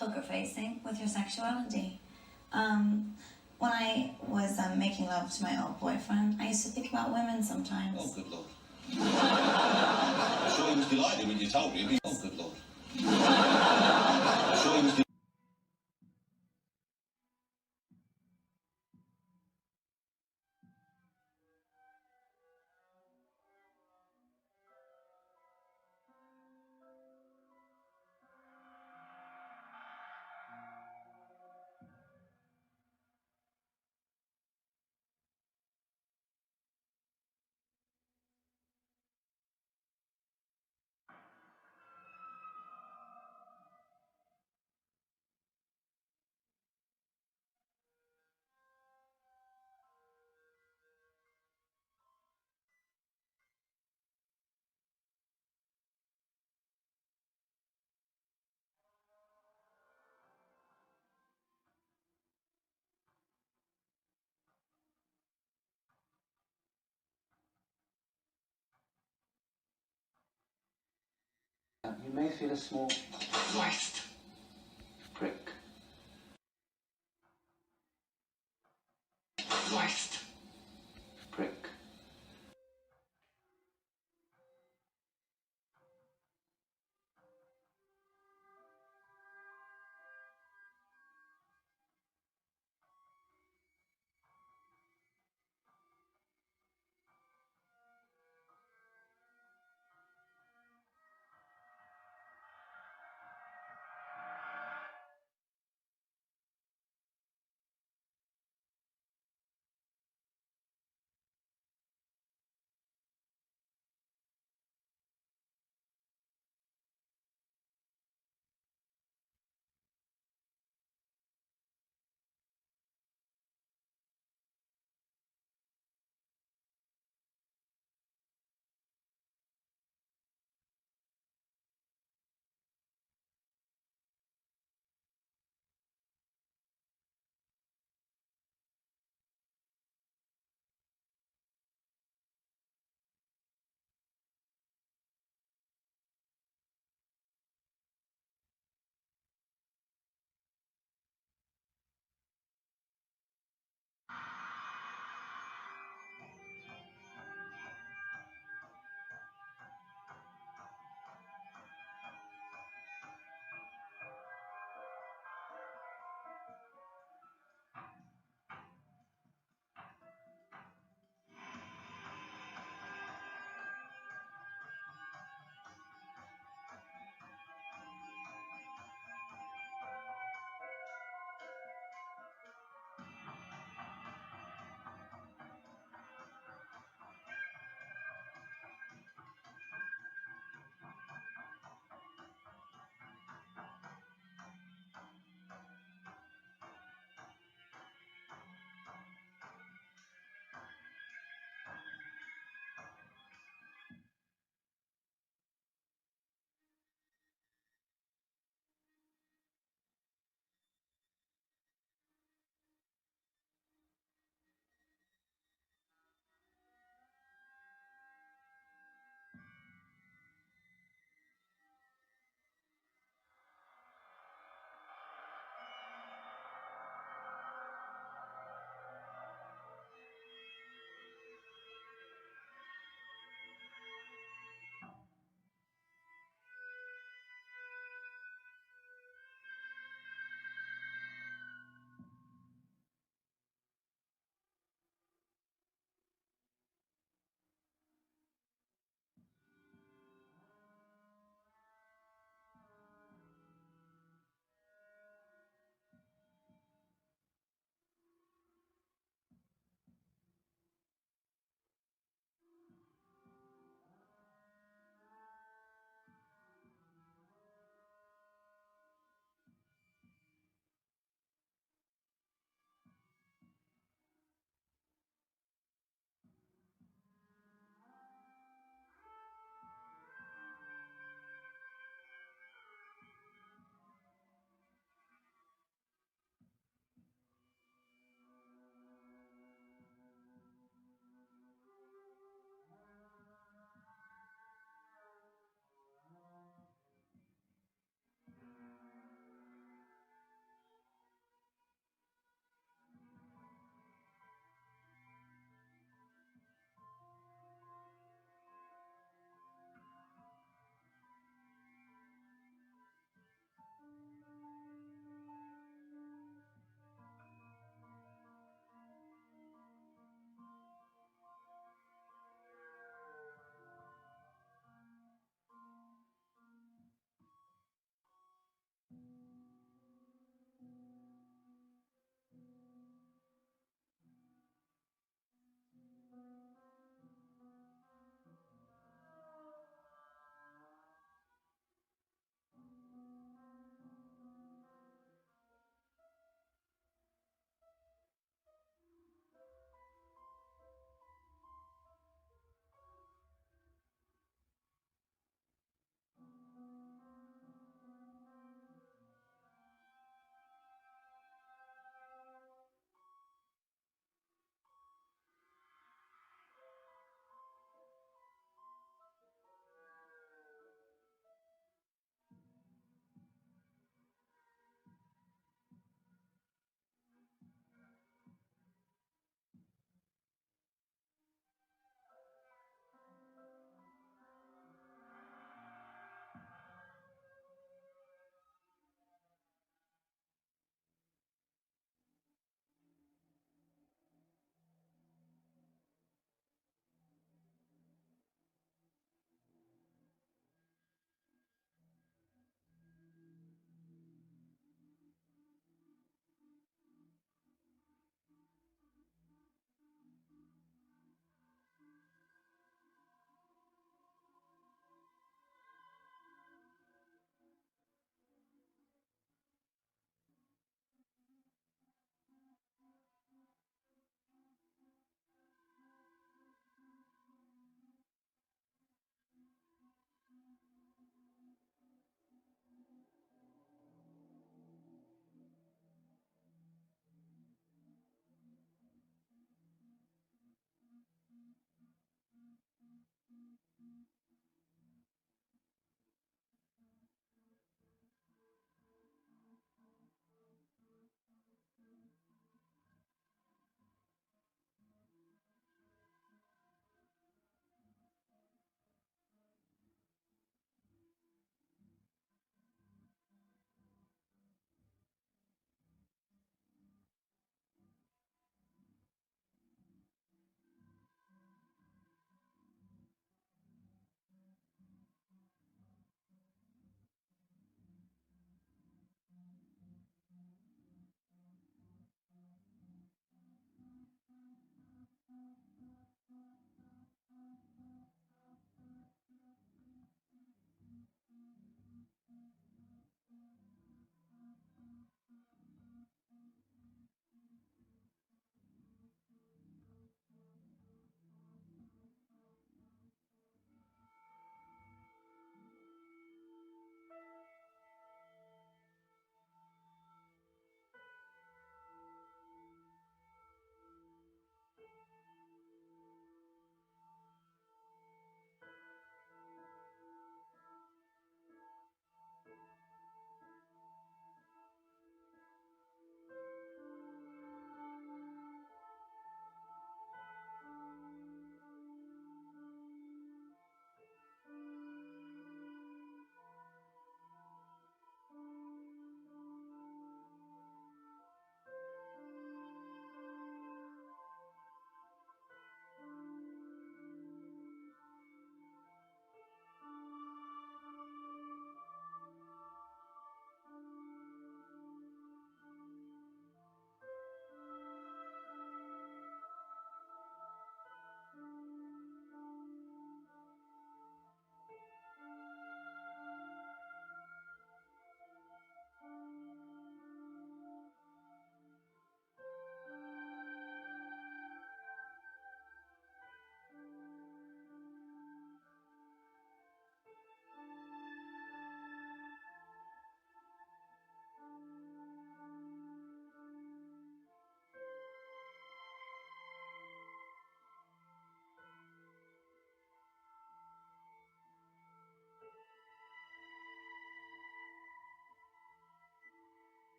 poker facing with your sexuality. When I was making love to my old boyfriend, I used to think about women sometimes. Oh, good Lord. I'm sure he was delighted when you told him. Oh, good Lord. I'm sure he was You may feel a small Christ. prick. Christ. Prick.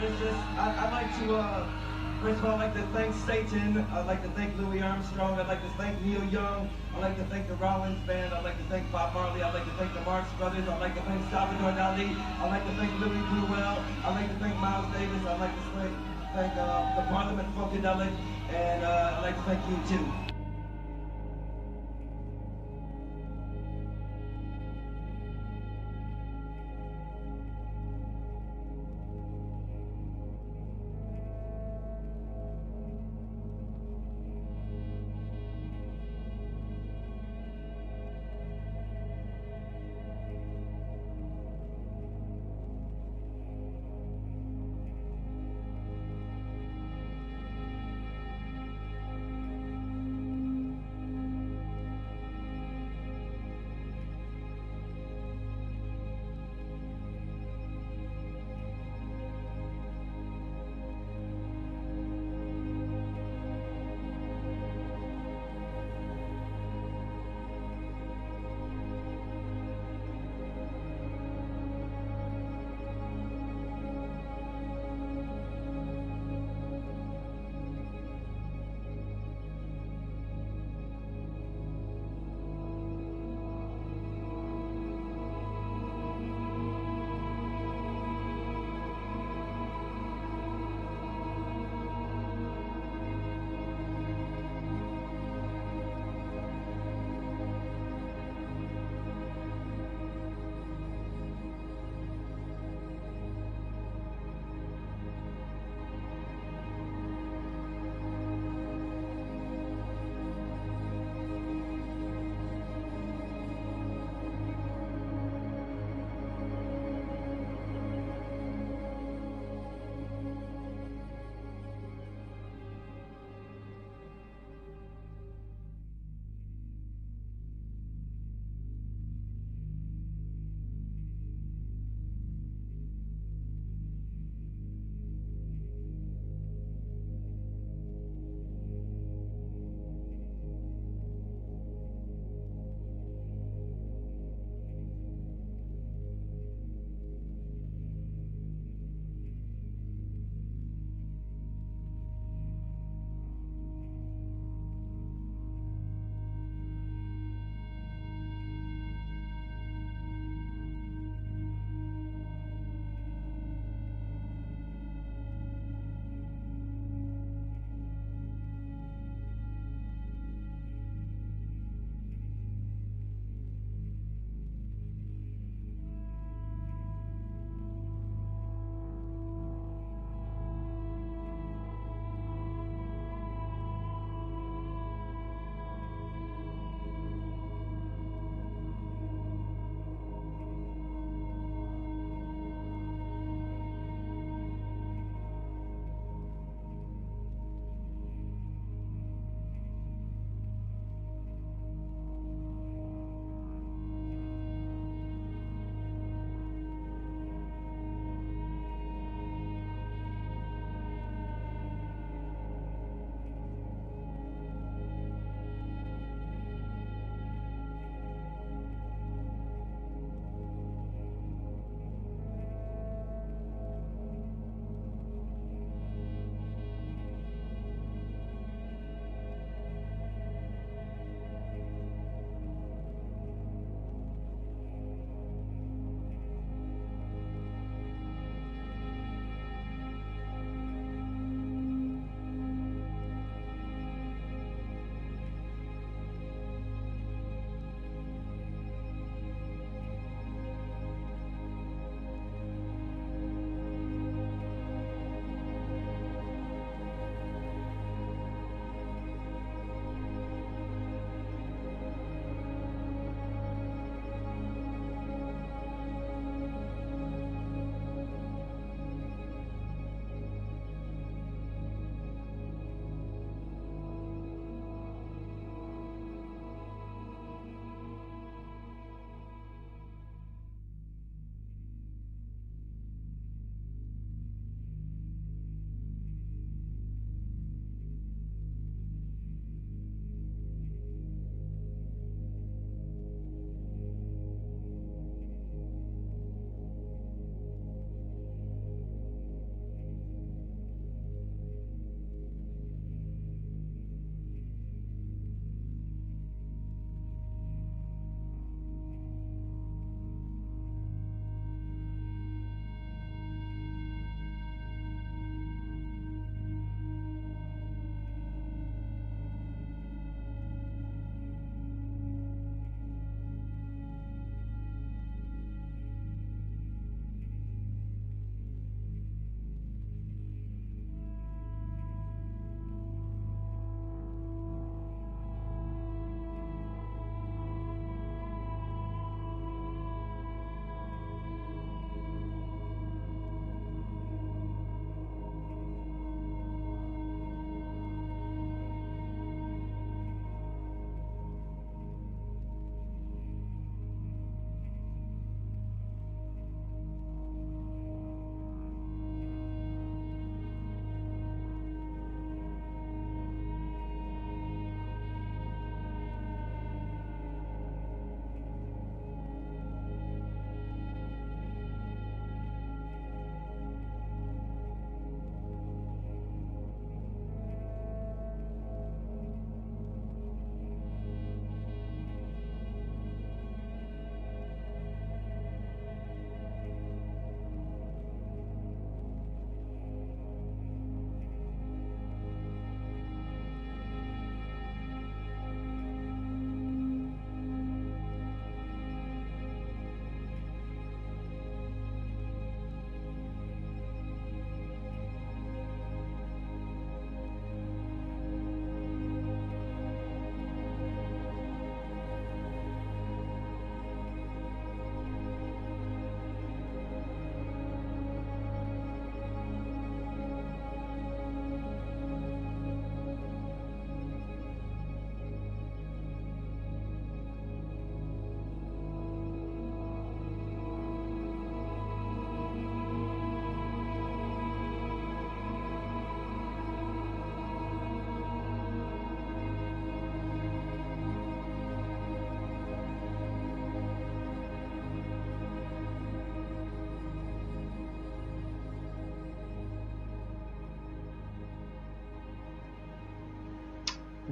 I'd like to, first of all, I'd like to thank Satan. I'd like to thank Louis Armstrong. I'd like to thank Neil Young. I'd like to thank the Rollins Band. I'd like to thank Bob Marley. I'd like to thank the Marx Brothers. I'd like to thank Salvador Dali. I'd like to thank Louis Bruel. I'd like to thank Miles Davis. I'd like to thank the Parliament Funkadelic. And I'd like to thank you, too.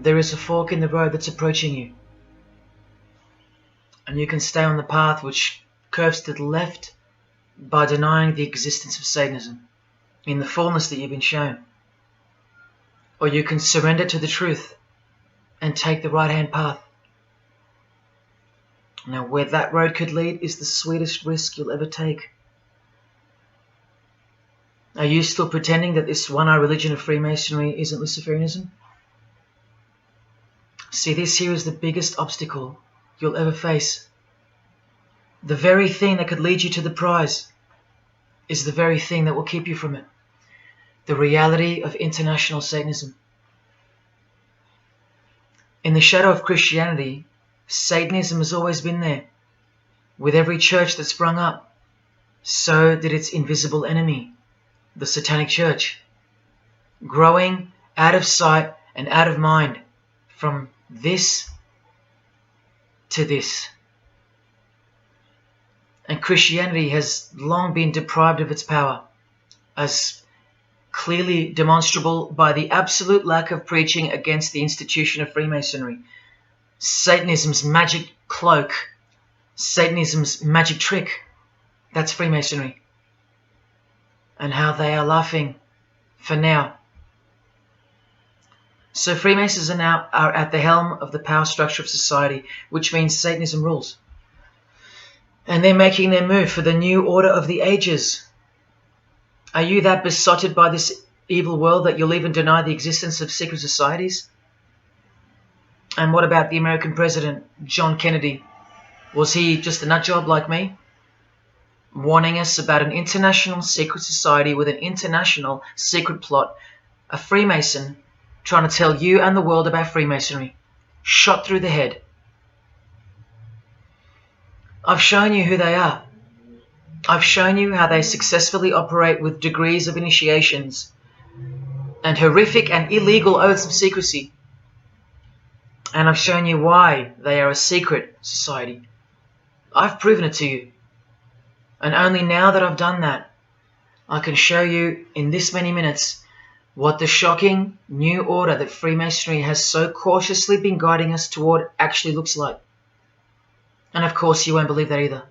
there is a fork in the road that's approaching you. And you can stay on the path which curves to the left by denying the existence of Satanism in the fullness that you've been shown. Or you can surrender to the truth and take the right-hand path. Now, where that road could lead is the sweetest risk you'll ever take. Are you still pretending that this one-eye religion of Freemasonry isn't Luciferianism? See, this here is the biggest obstacle you'll ever face. The very thing that could lead you to the prize is the very thing that will keep you from it. The reality of international Satanism. In the shadow of Christianity, Satanism has always been there. With every church that sprung up, so did its invisible enemy, the Satanic Church, growing out of sight and out of mind from this to this. And Christianity has long been deprived of its power, as clearly demonstrable by the absolute lack of preaching against the institution of Freemasonry. Satanism's magic cloak, Satanism's magic trick, that's Freemasonry. And how they are laughing for now. So Freemasons are at the helm of the power structure of society, which means Satanism rules. And they're making their move for the new order of the ages. Are you that besotted by this evil world that you'll even deny the existence of secret societies? And what about the American president, John Kennedy? Was he just a nut job like me? Warning us about an international secret society with an international secret plot. A Freemason trying to tell you and the world about Freemasonry. Shot through the head. I've shown you who they are. I've shown you how they successfully operate with degrees of initiations and horrific and illegal oaths of secrecy. And I've shown you why they are a secret society. I've proven it to you. And only now that I've done that, I can show you in this many minutes what the shocking new order that Freemasonry has so cautiously been guiding us toward actually looks like. And of course you won't believe that either.